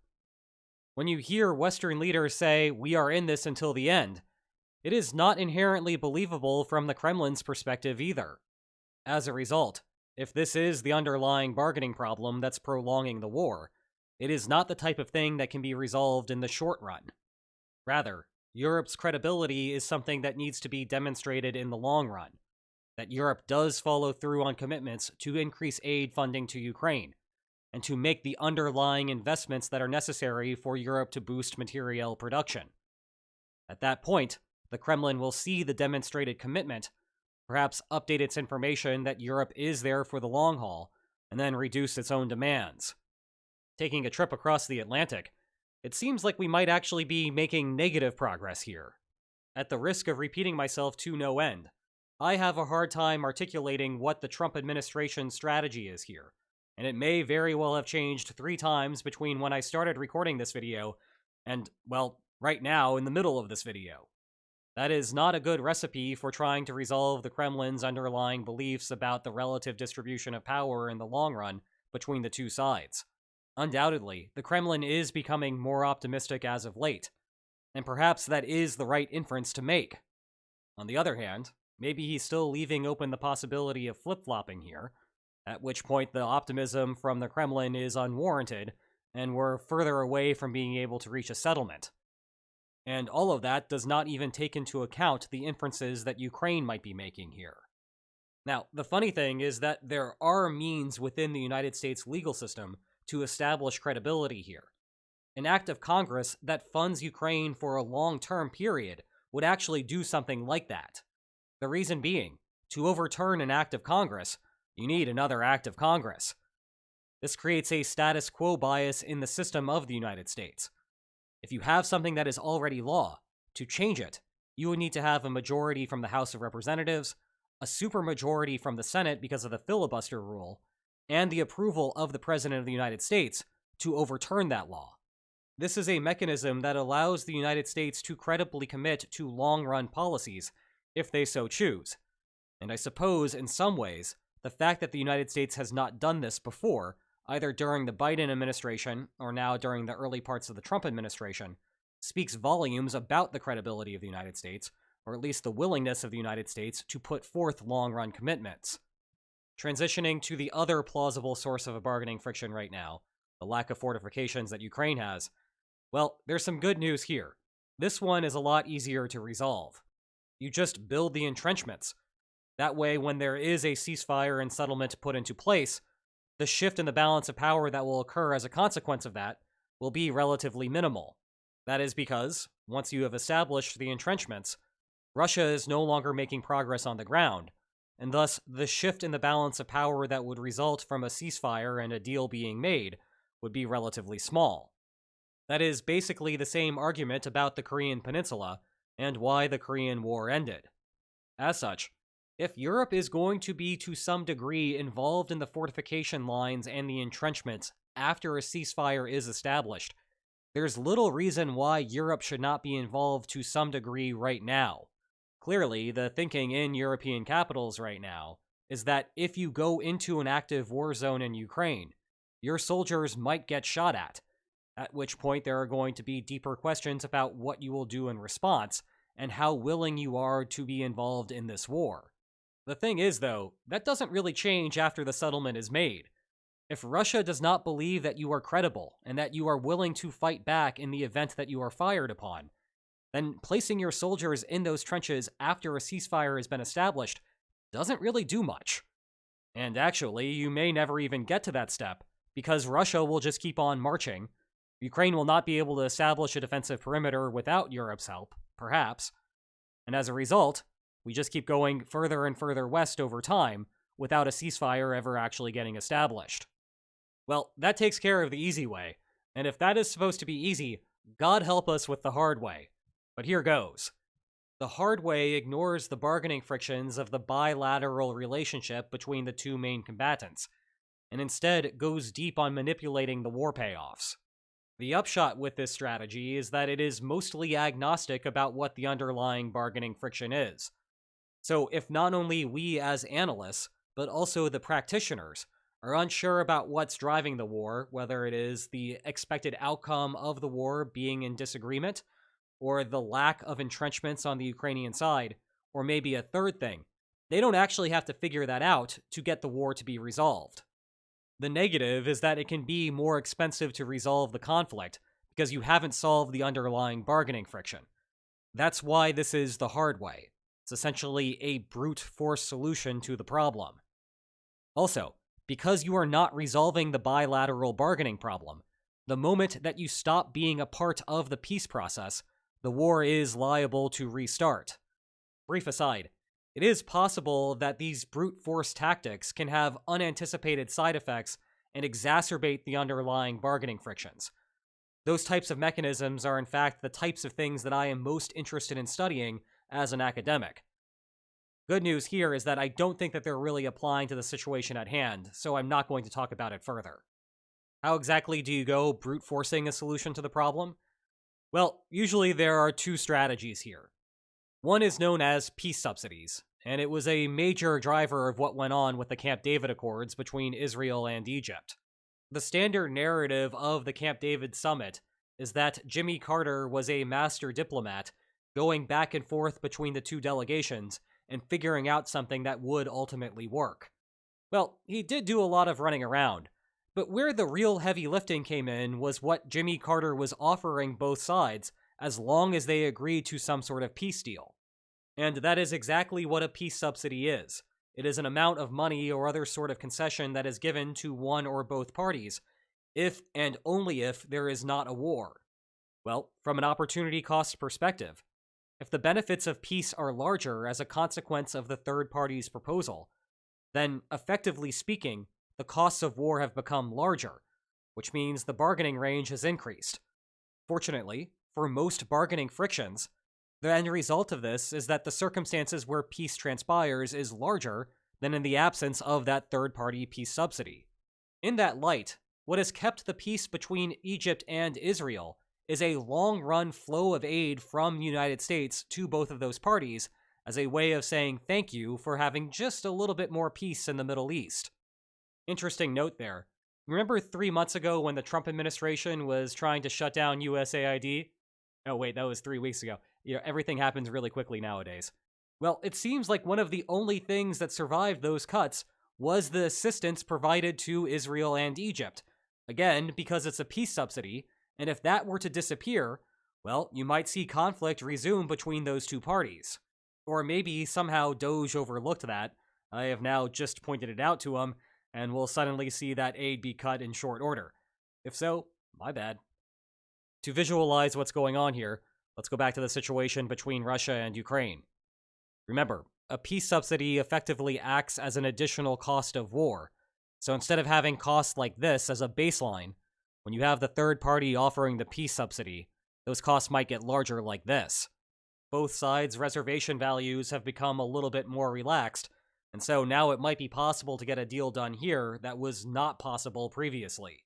When you hear Western leaders say, "We are in this until the end," it is not inherently believable from the Kremlin's perspective either. As a result, if this is the underlying bargaining problem that's prolonging the war, it is not the type of thing that can be resolved in the short run. Rather, Europe's credibility is something that needs to be demonstrated in the long run. That Europe does follow through on commitments to increase aid funding to Ukraine, and to make the underlying investments that are necessary for Europe to boost materiel production. At that point, the Kremlin will see the demonstrated commitment, perhaps update its information that Europe is there for the long haul, and then reduce its own demands. Taking a trip across the Atlantic, it seems like we might actually be making negative progress here. At the risk of repeating myself to no end, I have a hard time articulating what the Trump administration's strategy is here, and it may very well have changed 3 times between when I started recording this video and, well, right now in the middle of this video. That is not a good recipe for trying to resolve the Kremlin's underlying beliefs about the relative distribution of power in the long run between the two sides. Undoubtedly, the Kremlin is becoming more optimistic as of late, and perhaps that is the right inference to make. On the other hand, maybe he's still leaving open the possibility of flip-flopping here, at which point the optimism from the Kremlin is unwarranted, and we're further away from being able to reach a settlement. And all of that does not even take into account the inferences that Ukraine might be making here. Now, the funny thing is that there are means within the United States legal system to establish credibility here. An act of Congress that funds Ukraine for a long-term period would actually do something like that. The reason being, to overturn an act of Congress, you need another act of Congress. This creates a status quo bias in the system of the United States. If you have something that is already law, to change it, you would need to have a majority from the House of Representatives, a supermajority from the Senate because of the filibuster rule, and the approval of the President of the United States to overturn that law. This is a mechanism that allows the United States to credibly commit to long-run policies if they so choose. And I suppose, in some ways, the fact that the United States has not done this before, either during the Biden administration or now during the early parts of the Trump administration, speaks volumes about the credibility of the United States, or at least the willingness of the United States to put forth long-run commitments. Transitioning to the other plausible source of a bargaining friction right now, the lack of fortifications that Ukraine has, well, there's some good news here. This one is a lot easier to resolve. You just build the entrenchments. That way, when there is a ceasefire and settlement put into place, the shift in the balance of power that will occur as a consequence of that will be relatively minimal. That is because, once you have established the entrenchments, Russia is no longer making progress on the ground, and thus the shift in the balance of power that would result from a ceasefire and a deal being made would be relatively small. That is basically the same argument about the Korean Peninsula and why the Korean War ended. As such, if Europe is going to be to some degree involved in the fortification lines and the entrenchments after a ceasefire is established, there's little reason why Europe should not be involved to some degree right now. Clearly, the thinking in European capitals right now is that if you go into an active war zone in Ukraine, your soldiers might get shot at which point there are going to be deeper questions about what you will do in response and how willing you are to be involved in this war. The thing is, though, that doesn't really change after the settlement is made. If Russia does not believe that you are credible and that you are willing to fight back in the event that you are fired upon, then placing your soldiers in those trenches after a ceasefire has been established doesn't really do much. And actually, you may never even get to that step, because Russia will just keep on marching. Ukraine will not be able to establish a defensive perimeter without Europe's help, perhaps. And as a result, we just keep going further and further west over time without a ceasefire ever actually getting established. Well, that takes care of the easy way, and if that is supposed to be easy, God help us with the hard way. But here goes. The hard way ignores the bargaining frictions of the bilateral relationship between the two main combatants, and instead goes deep on manipulating the war payoffs. The upshot with this strategy is that it is mostly agnostic about what the underlying bargaining friction is. So if not only we as analysts, but also the practitioners, are unsure about what's driving the war, whether it is the expected outcome of the war being in disagreement, or the lack of entrenchments on the Ukrainian side, or maybe a third thing, they don't actually have to figure that out to get the war to be resolved. The negative is that it can be more expensive to resolve the conflict because you haven't solved the underlying bargaining friction. That's why this is the hard way. It's essentially a brute force solution to the problem. Also, because you are not resolving the bilateral bargaining problem, the moment that you stop being a part of the peace process, the war is liable to restart. Brief aside, it is possible that these brute force tactics can have unanticipated side effects and exacerbate the underlying bargaining frictions. Those types of mechanisms are in fact the types of things that I am most interested in studying as an academic. Good news here is that I don't think that they're really applying to the situation at hand, so I'm not going to talk about it further. How exactly do you go brute forcing a solution to the problem? Well, usually there are two strategies here. One is known as peace subsidies, and it was a major driver of what went on with the Camp David Accords between Israel and Egypt. The standard narrative of the Camp David summit is that Jimmy Carter was a master diplomat going back and forth between the two delegations and figuring out something that would ultimately work. Well, he did do a lot of running around, but where the real heavy lifting came in was what Jimmy Carter was offering both sides as long as they agreed to some sort of peace deal. And that is exactly what a peace subsidy is. It is an amount of money or other sort of concession that is given to one or both parties if and only if there is not a war? Well, from an opportunity cost perspective, if the benefits of peace are larger as a consequence of the third party's proposal, then effectively speaking, the costs of war have become larger, which means the bargaining range has increased. Fortunately, for most bargaining frictions, the end result of this is that the circumstances where peace transpires is larger than in the absence of that third-party peace subsidy. In that light, what has kept the peace between Egypt and Israel is a long-run flow of aid from the United States to both of those parties as a way of saying thank you for having just a little bit more peace in the Middle East. Interesting note there. Remember 3 months ago when the Trump administration was trying to shut down USAID? Oh wait, that was 3 weeks ago. Everything happens really quickly nowadays. Well, it seems like one of the only things that survived those cuts was the assistance provided to Israel and Egypt. Again, because it's a peace subsidy, and if that were to disappear, well, you might see conflict resume between those two parties. Or maybe somehow Doge overlooked that. I have now just pointed it out to him, and we'll suddenly see that aid be cut in short order. If so, my bad. To visualize what's going on here, let's go back to the situation between Russia and Ukraine. Remember, a peace subsidy effectively acts as an additional cost of war. So instead of having costs like this as a baseline, when you have the third party offering the peace subsidy, those costs might get larger like this. Both sides' reservation values have become a little bit more relaxed, and so now it might be possible to get a deal done here that was not possible previously.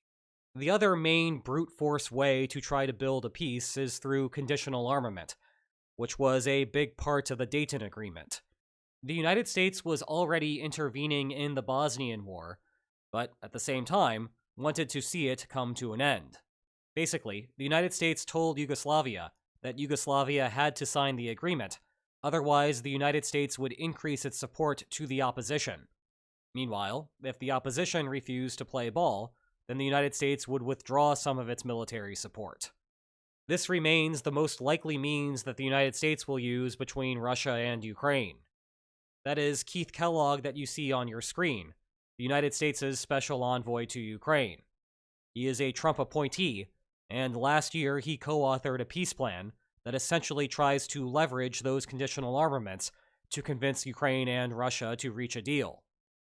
The other main brute force way to try to build a peace is through conditional armament, which was a big part of the Dayton Agreement. The United States was already intervening in the Bosnian War, but at the same time, wanted to see it come to an end. Basically, the United States told Yugoslavia that Yugoslavia had to sign the agreement, otherwise the United States would increase its support to the opposition. Meanwhile, if the opposition refused to play ball, then the United States would withdraw some of its military support. This remains the most likely means that the United States will use between Russia and Ukraine. That is Keith Kellogg that you see on your screen, the United States' special envoy to Ukraine. He is a Trump appointee, and last year he co-authored a peace plan that essentially tries to leverage those conditional armaments to convince Ukraine and Russia to reach a deal.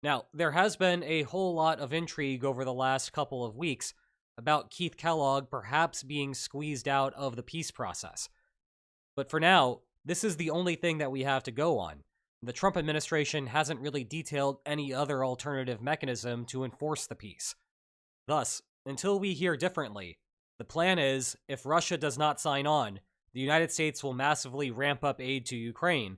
Now, there has been a whole lot of intrigue over the last couple of weeks about Keith Kellogg perhaps being squeezed out of the peace process. But for now, this is the only thing that we have to go on. The Trump administration hasn't really detailed any other alternative mechanism to enforce the peace. Thus, until we hear differently, the plan is, if Russia does not sign on, the United States will massively ramp up aid to Ukraine,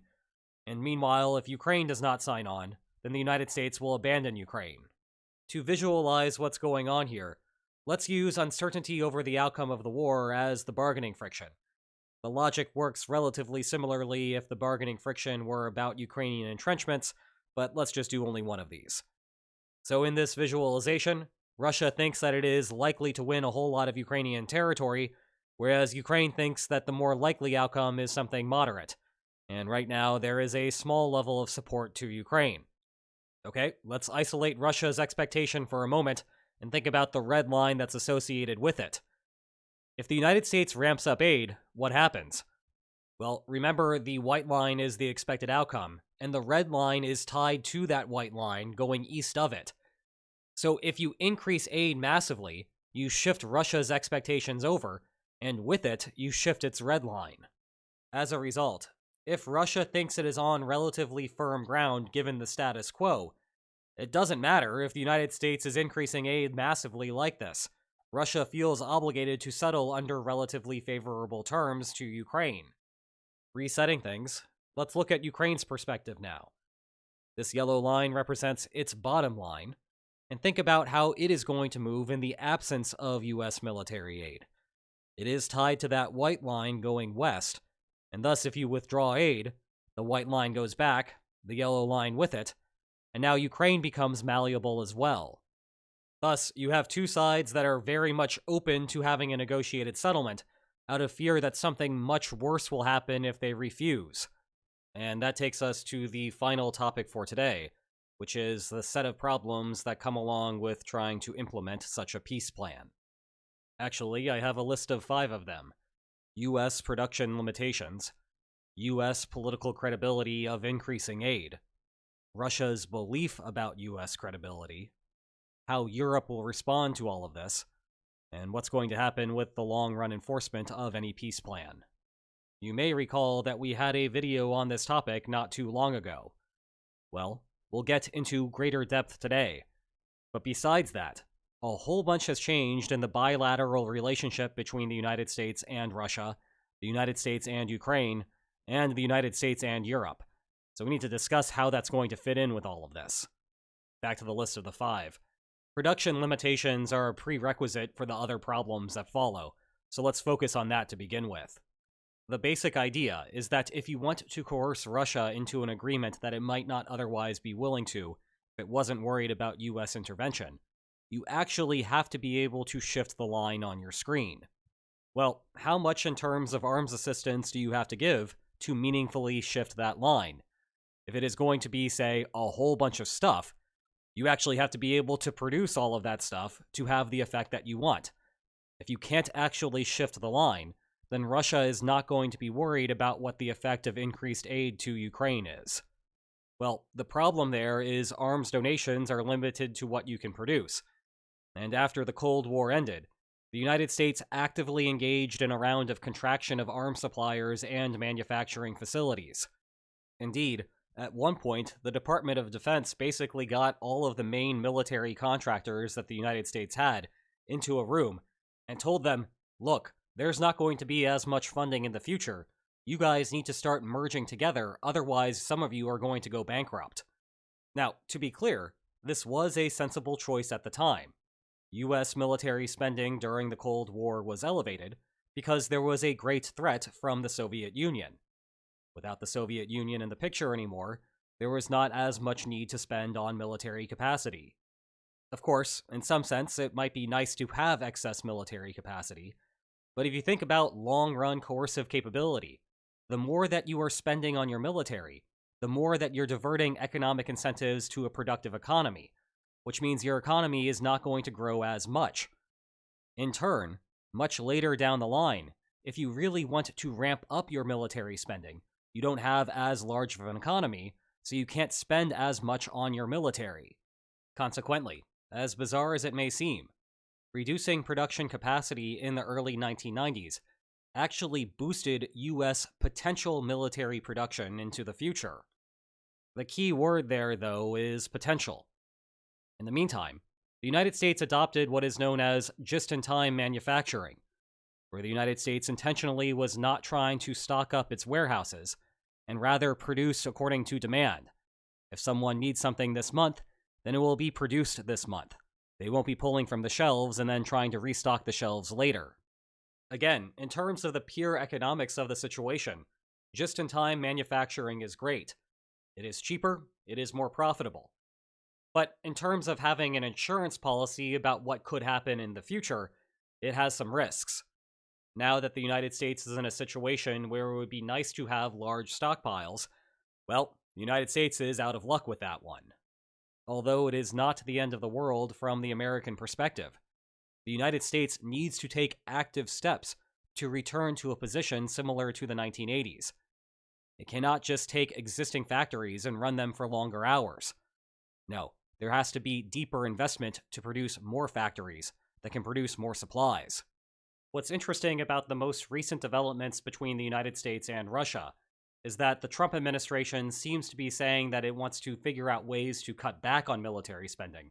and meanwhile, if Ukraine does not sign on, then the United States will abandon Ukraine. To visualize what's going on here, let's use uncertainty over the outcome of the war as the bargaining friction. The logic works relatively similarly if the bargaining friction were about Ukrainian entrenchments, but let's just do only one of these. So in this visualization, Russia thinks that it is likely to win a whole lot of Ukrainian territory, whereas Ukraine thinks that the more likely outcome is something moderate. And right now, there is a small level of support to Ukraine. Okay, let's isolate Russia's expectation for a moment and think about the red line that's associated with it. If the United States ramps up aid, what happens? Well, remember, the white line is the expected outcome, and the red line is tied to that white line going east of it. So if you increase aid massively, you shift Russia's expectations over, and with it, you shift its red line. As a result, if Russia thinks it is on relatively firm ground given the status quo, it doesn't matter if the United States is increasing aid massively like this. Russia feels obligated to settle under relatively favorable terms to Ukraine. Resetting things, let's look at Ukraine's perspective now. This yellow line represents its bottom line, and think about how it is going to move in the absence of US military aid. It is tied to that white line going west, and thus if you withdraw aid, the white line goes back, the yellow line with it, and now Ukraine becomes malleable as well. Thus, you have two sides that are very much open to having a negotiated settlement, out of fear that something much worse will happen if they refuse. And that takes us to the final topic for today, which is the set of problems that come along with trying to implement such a peace plan. Actually, I have a list of 5 of them. U.S. production limitations, U.S. political credibility of increasing aid, Russia's belief about U.S. credibility, how Europe will respond to all of this, and what's going to happen with the long-run enforcement of any peace plan. You may recall that we had a video on this topic not too long ago. Well, we'll get into greater depth today. But besides that, a whole bunch has changed in the bilateral relationship between the United States and Russia, the United States and Ukraine, and the United States and Europe. So we need to discuss how that's going to fit in with all of this. Back to the list of the 5. Production limitations are a prerequisite for the other problems that follow, so let's focus on that to begin with. The basic idea is that if you want to coerce Russia into an agreement that it might not otherwise be willing to, if it wasn't worried about US intervention, you actually have to be able to shift the line on your screen. Well, how much in terms of arms assistance do you have to give to meaningfully shift that line? If it is going to be, say, a whole bunch of stuff, you actually have to be able to produce all of that stuff to have the effect that you want. If you can't actually shift the line, then Russia is not going to be worried about what the effect of increased aid to Ukraine is. Well, the problem there is arms donations are limited to what you can produce. And after the Cold War ended, the United States actively engaged in a round of contraction of arms suppliers and manufacturing facilities. Indeed, at one point, the Department of Defense basically got all of the main military contractors that the United States had into a room and told them, look, there's not going to be as much funding in the future. You guys need to start merging together, otherwise some of you are going to go bankrupt. Now, to be clear, this was a sensible choice at the time. US military spending during the Cold War was elevated because there was a great threat from the Soviet Union. Without the Soviet Union in the picture anymore, there was not as much need to spend on military capacity. Of course, in some sense, it might be nice to have excess military capacity, but if you think about long-run coercive capability, the more that you are spending on your military, the more that you're diverting economic incentives to a productive economy, which means your economy is not going to grow as much. In turn, much later down the line, if you really want to ramp up your military spending, you don't have as large of an economy, so you can't spend as much on your military. Consequently, as bizarre as it may seem, reducing production capacity in the early 1990s actually boosted US potential military production into the future. The key word there, though, is potential. In the meantime, the United States adopted what is known as just-in-time manufacturing, where the United States intentionally was not trying to stock up its warehouses, and rather produce according to demand. If someone needs something this month, then it will be produced this month. They won't be pulling from the shelves and then trying to restock the shelves later. Again, in terms of the pure economics of the situation, just-in-time manufacturing is great. It is cheaper, it is more profitable. But in terms of having an insurance policy about what could happen in the future, it has some risks. Now that the United States is in a situation where it would be nice to have large stockpiles, well, the United States is out of luck with that one. Although it is not the end of the world from the American perspective, the United States needs to take active steps to return to a position similar to the 1980s. It cannot just take existing factories and run them for longer hours. No, there has to be deeper investment to produce more factories that can produce more supplies. What's interesting about the most recent developments between the United States and Russia is that the Trump administration seems to be saying that it wants to figure out ways to cut back on military spending,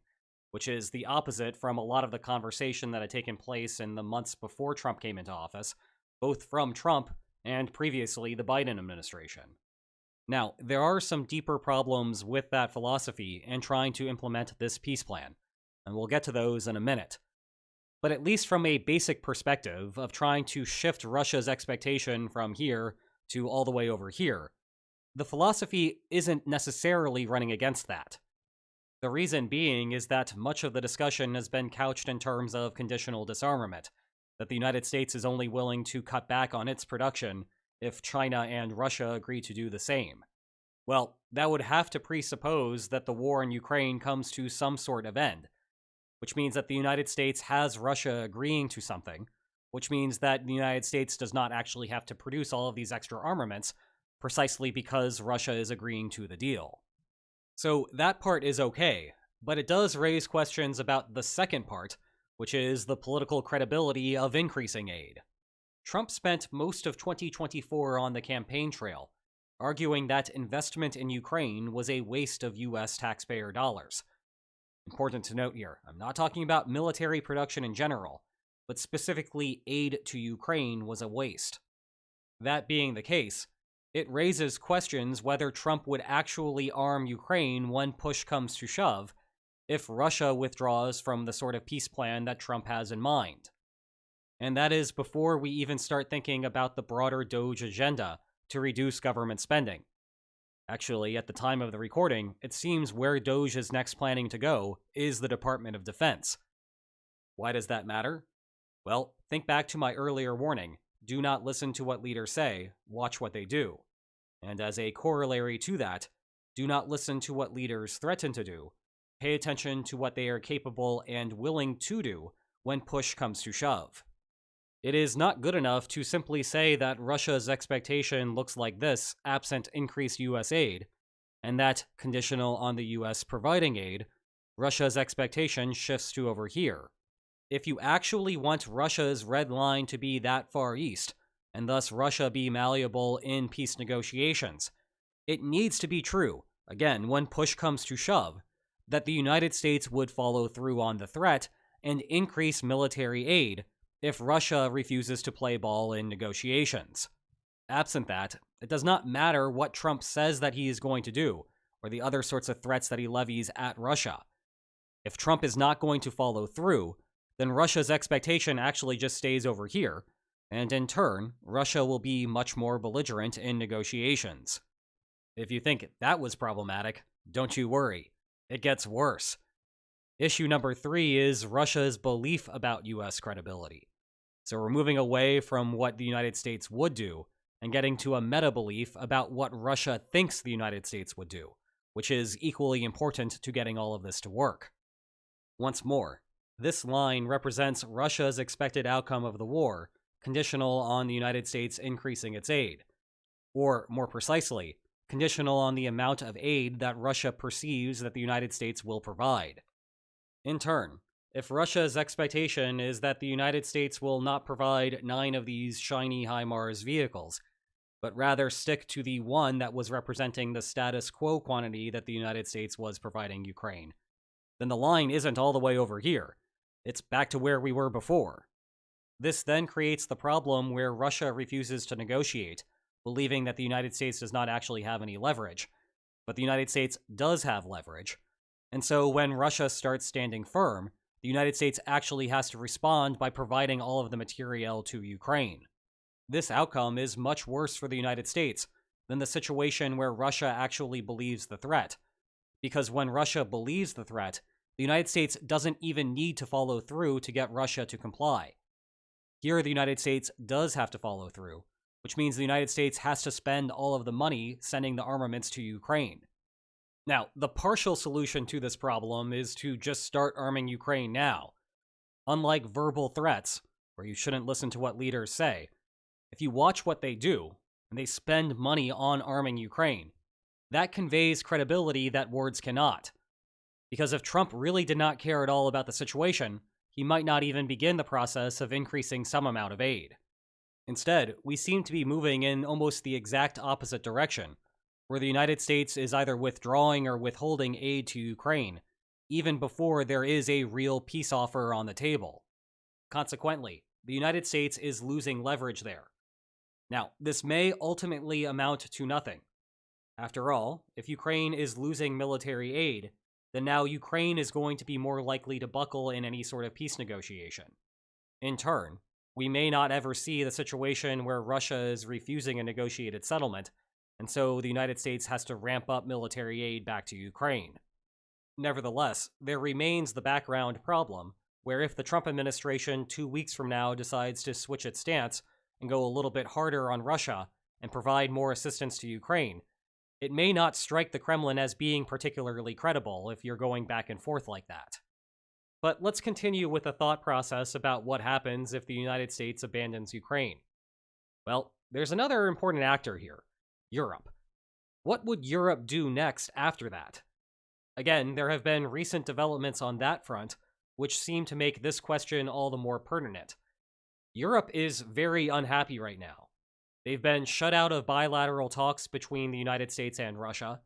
which is the opposite from a lot of the conversation that had taken place in the months before Trump came into office, both from Trump and previously the Biden administration. Now, there are some deeper problems with that philosophy and trying to implement this peace plan, and we'll get to those in a minute. But at least from a basic perspective of trying to shift Russia's expectation from here to all the way over here, the philosophy isn't necessarily running against that. The reason being is that much of the discussion has been couched in terms of conditional disarmament, that the United States is only willing to cut back on its production if China and Russia agree to do the same. Well, that would have to presuppose that the war in Ukraine comes to some sort of end, which means that the United States has Russia agreeing to something, which means that the United States does not actually have to produce all of these extra armaments precisely because Russia is agreeing to the deal. So that part is okay, but it does raise questions about the second part, which is the political credibility of increasing aid. Trump spent most of 2024 on the campaign trail, arguing that investment in Ukraine was a waste of US taxpayer dollars. Important to note here, I'm not talking about military production in general, but specifically aid to Ukraine was a waste. That being the case, it raises questions whether Trump would actually arm Ukraine when push comes to shove if Russia withdraws from the sort of peace plan that Trump has in mind. And that is before we even start thinking about the broader DOGE agenda to reduce government spending. Actually, at the time of the recording, it seems where DOGE is next planning to go is the Department of Defense. Why does that matter? Well, think back to my earlier warning. Do not listen to what leaders say, watch what they do. And as a corollary to that, do not listen to what leaders threaten to do. Pay attention to what they are capable and willing to do when push comes to shove. It is not good enough to simply say that Russia's expectation looks like this absent increased US aid, and that, conditional on the US providing aid, Russia's expectation shifts to over here. If you actually want Russia's red line to be that far east, and thus Russia be malleable in peace negotiations, it needs to be true, again, when push comes to shove, that the United States would follow through on the threat and increase military aid if Russia refuses to play ball in negotiations. Absent that, it does not matter what Trump says that he is going to do, or the other sorts of threats that he levies at Russia. If Trump is not going to follow through, then Russia's expectation actually just stays over here, and in turn, Russia will be much more belligerent in negotiations. If you think that was problematic, don't you worry. It gets worse. Issue number 3 is Russia's belief about US credibility. So we're moving away from what the United States would do and getting to a meta-belief about what Russia thinks the United States would do, which is equally important to getting all of this to work. Once more, this line represents Russia's expected outcome of the war, conditional on the United States increasing its aid. Or, more precisely, conditional on the amount of aid that Russia perceives that the United States will provide. In turn, if Russia's expectation is that the United States will not provide 9 of these shiny HIMARS vehicles, but rather stick to the one that was representing the status quo quantity that the United States was providing Ukraine, then the line isn't all the way over here. It's back to where we were before. This then creates the problem where Russia refuses to negotiate, believing that the United States does not actually have any leverage, but the United States does have leverage. And so when Russia starts standing firm, the United States actually has to respond by providing all of the materiel to Ukraine. This outcome is much worse for the United States than the situation where Russia actually believes the threat. Because when Russia believes the threat, the United States doesn't even need to follow through to get Russia to comply. Here, the United States does have to follow through, which means the United States has to spend all of the money sending the armaments to Ukraine. Now, the partial solution to this problem is to just start arming Ukraine now. Unlike verbal threats, where you shouldn't listen to what leaders say, if you watch what they do, and they spend money on arming Ukraine, that conveys credibility that words cannot. Because if Trump really did not care at all about the situation, he might not even begin the process of increasing some amount of aid. Instead, we seem to be moving in almost the exact opposite direction, where the United States is either withdrawing or withholding aid to Ukraine, even before there is a real peace offer on the table. Consequently, the United States is losing leverage there. Now, this may ultimately amount to nothing. After all, if Ukraine is losing military aid, then now Ukraine is going to be more likely to buckle in any sort of peace negotiation. In turn, we may not ever see the situation where Russia is refusing a negotiated settlement, and so the United States has to ramp up military aid back to Ukraine. Nevertheless, there remains the background problem, where if the Trump administration 2 weeks from now decides to switch its stance and go a little bit harder on Russia and provide more assistance to Ukraine, It may not strike the Kremlin as being particularly credible if you're going back and forth like that. But let's continue with the thought process about what happens if the United States abandons Ukraine. Well, there's another important actor here: Europe. What would Europe do next after that? Again, there have been recent developments on that front, which seem to make this question all the more pertinent. Europe is very unhappy right now. They've been shut out of bilateral talks between the United States and Russia.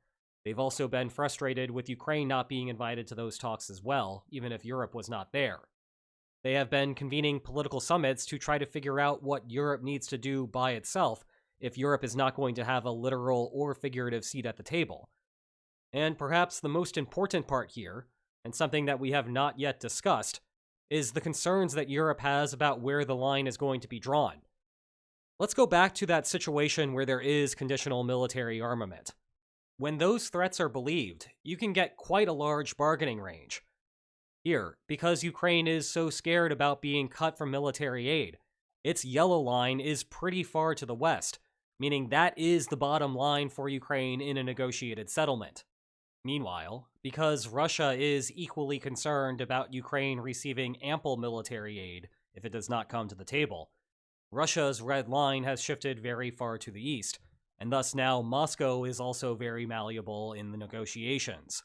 They've also been frustrated with Ukraine not being invited to those talks as well, even if Europe was not there. They have been convening political summits to try to figure out what Europe needs to do by itself if Europe is not going to have a literal or figurative seat at the table. And perhaps the most important part here, and something that we have not yet discussed, is the concerns that Europe has about where the line is going to be drawn. Let's go back to that situation where there is conditional military armament. When those threats are believed, you can get quite a large bargaining range. Here, because Ukraine is so scared about being cut from military aid, its yellow line is pretty far to the west, meaning that is the bottom line for Ukraine in a negotiated settlement. Meanwhile, because Russia is equally concerned about Ukraine receiving ample military aid if it does not come to the table, Russia's red line has shifted very far to the east, and thus now Moscow is also very malleable in the negotiations.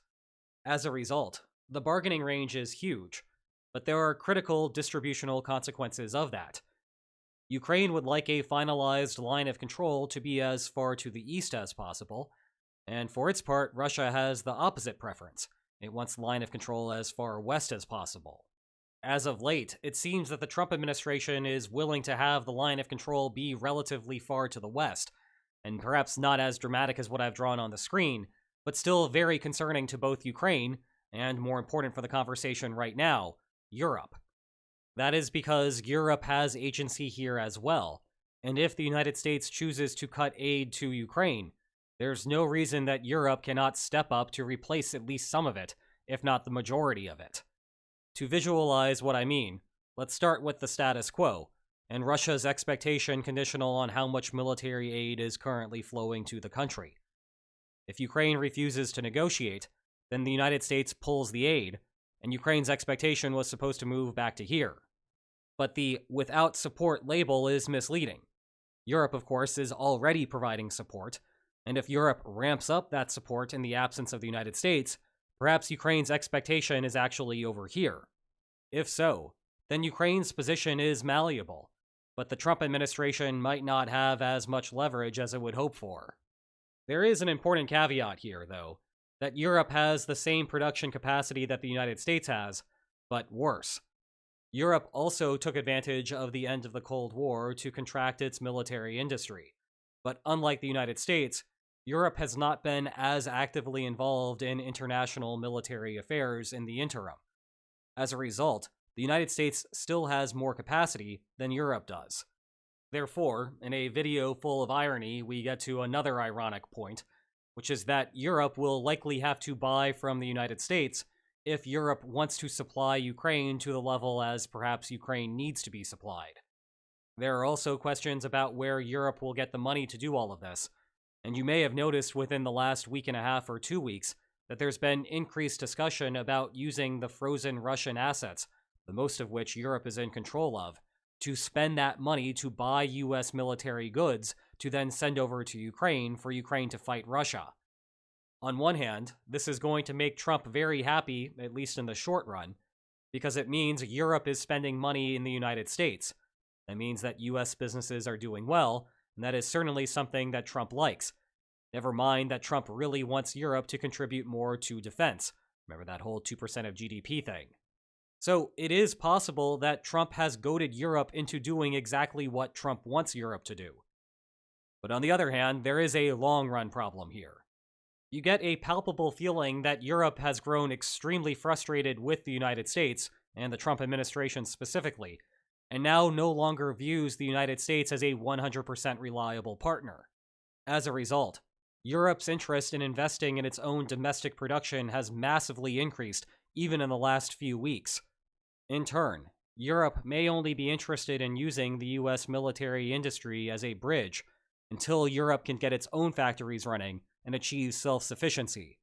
As a result, the bargaining range is huge, but there are critical distributional consequences of that. Ukraine would like a finalized line of control to be as far to the east as possible, and for its part, Russia has the opposite preference. It wants the line of control as far west as possible. As of late, it seems that the Trump administration is willing to have the line of control be relatively far to the west, and perhaps not as dramatic as what I've drawn on the screen, but still very concerning to both Ukraine, and more important for the conversation right now, Europe. That is because Europe has agency here as well, and if the United States chooses to cut aid to Ukraine, there's no reason that Europe cannot step up to replace at least some of it, if not the majority of it. To visualize what I mean, let's start with the status quo, and Russia's expectation conditional on how much military aid is currently flowing to the country. If Ukraine refuses to negotiate, then the United States pulls the aid, and Ukraine's expectation was supposed to move back to here. But the without support label is misleading. Europe, of course, is already providing support, and if Europe ramps up that support in the absence of the United States, perhaps Ukraine's expectation is actually over here. If so, then Ukraine's position is malleable, but the Trump administration might not have as much leverage as it would hope for. There is an important caveat here, though, that Europe has the same production capacity that the United States has, but worse. Europe also took advantage of the end of the Cold War to contract its military industry, but unlike the United States, Europe has not been as actively involved in international military affairs in the interim. As a result, the United States still has more capacity than Europe does. Therefore, in a video full of irony, we get to another ironic point, which is that Europe will likely have to buy from the United States if Europe wants to supply Ukraine to the level as perhaps Ukraine needs to be supplied. There are also questions about where Europe will get the money to do all of this, and you may have noticed within the last week and a half or 2 weeks that there's been increased discussion about using the frozen Russian assets, the most of which Europe is in control of, to spend that money to buy US military goods to then send over to Ukraine for Ukraine to fight Russia. On one hand, this is going to make Trump very happy, at least in the short run, because it means Europe is spending money in the United States. That means that US businesses are doing well, and that is certainly something that Trump likes. Never mind that Trump really wants Europe to contribute more to defense. Remember that whole 2% of GDP thing. So it is possible that Trump has goaded Europe into doing exactly what Trump wants Europe to do. But on the other hand, there is a long-run problem here. You get a palpable feeling that Europe has grown extremely frustrated with the United States, and the Trump administration specifically, and now no longer views the United States as a 100% reliable partner. As a result, Europe's interest in investing in its own domestic production has massively increased, even in the last few weeks. In turn, Europe may only be interested in using the US military industry as a bridge until Europe can get its own factories running and achieve self-sufficiency.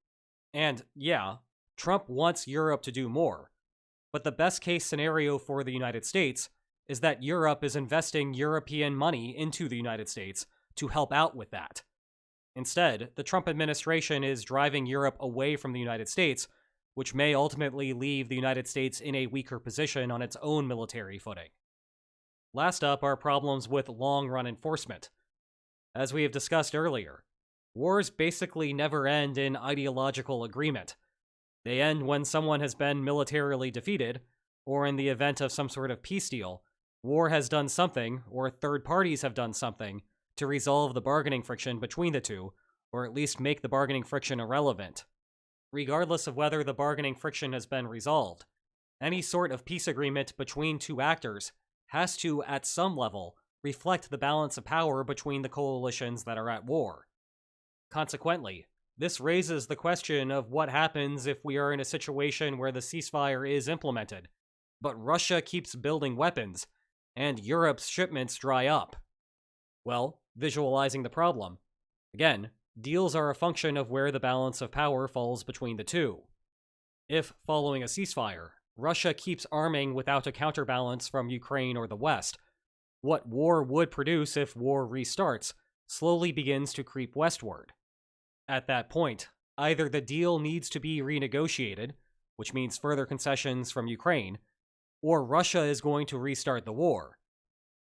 And yeah, Trump wants Europe to do more. But the best case scenario for the United States is that Europe is investing European money into the United States to help out with that. Instead, the Trump administration is driving Europe away from the United States, which may ultimately leave the United States in a weaker position on its own military footing. Last up are problems with long-run enforcement. As we have discussed earlier, wars basically never end in ideological agreement. They end when someone has been militarily defeated, or in the event of some sort of peace deal, war has done something, or third parties have done something, to resolve the bargaining friction between the two, or at least make the bargaining friction irrelevant. Regardless of whether the bargaining friction has been resolved, any sort of peace agreement between two actors has to, at some level, reflect the balance of power between the coalitions that are at war. Consequently, this raises the question of what happens if we are in a situation where the ceasefire is implemented, but Russia keeps building weapons, and Europe's shipments dry up. Well, visualizing the problem. Again, deals are a function of where the balance of power falls between the two. If, following a ceasefire, Russia keeps arming without a counterbalance from Ukraine or the West, what war would produce if war restarts slowly begins to creep westward. At that point, either the deal needs to be renegotiated, which means further concessions from Ukraine, or Russia is going to restart the war.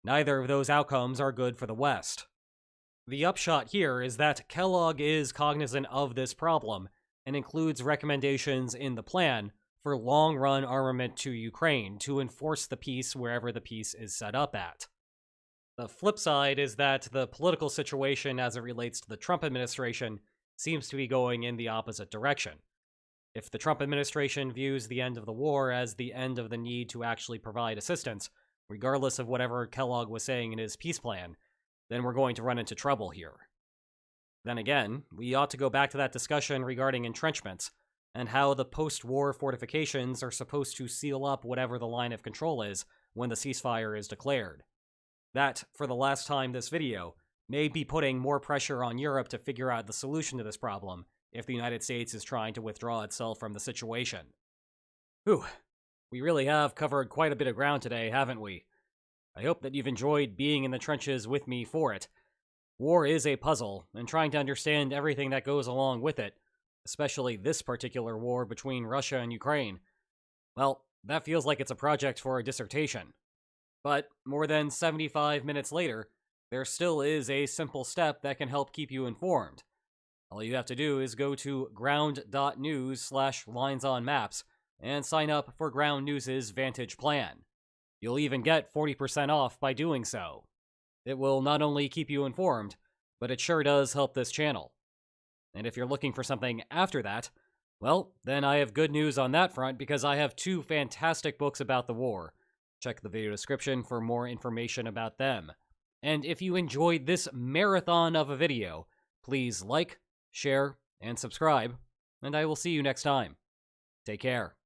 Neither of those outcomes are good for the West. The upshot here is that Kellogg is cognizant of this problem and includes recommendations in the plan for long-run armament to Ukraine to enforce the peace wherever the peace is set up at. The flip side is that the political situation as it relates to the Trump administration seems to be going in the opposite direction. If the Trump administration views the end of the war as the end of the need to actually provide assistance, regardless of whatever Kellogg was saying in his peace plan, then we're going to run into trouble here. Then again, we ought to go back to that discussion regarding entrenchments, and how the post-war fortifications are supposed to seal up whatever the line of control is when the ceasefire is declared. That, for the last time this video, may be putting more pressure on Europe to figure out the solution to this problem if the United States is trying to withdraw itself from the situation. Whew, we really have covered quite a bit of ground today, haven't we? I hope that you've enjoyed being in the trenches with me for it. War is a puzzle, and trying to understand everything that goes along with it, especially this particular war between Russia and Ukraine, well, that feels like it's a project for a dissertation. But more than 75 minutes later, there still is a simple step that can help keep you informed. All you have to do is go to ground.news/linesonmaps and sign up for Ground News' Vantage plan. You'll even get 40% off by doing so. It will not only keep you informed, but it sure does help this channel. And if you're looking for something after that, well, then I have good news on that front because I have 2 fantastic books about the war. Check the video description for more information about them. And if you enjoyed this marathon of a video, please like, share, and subscribe, and I will see you next time. Take care.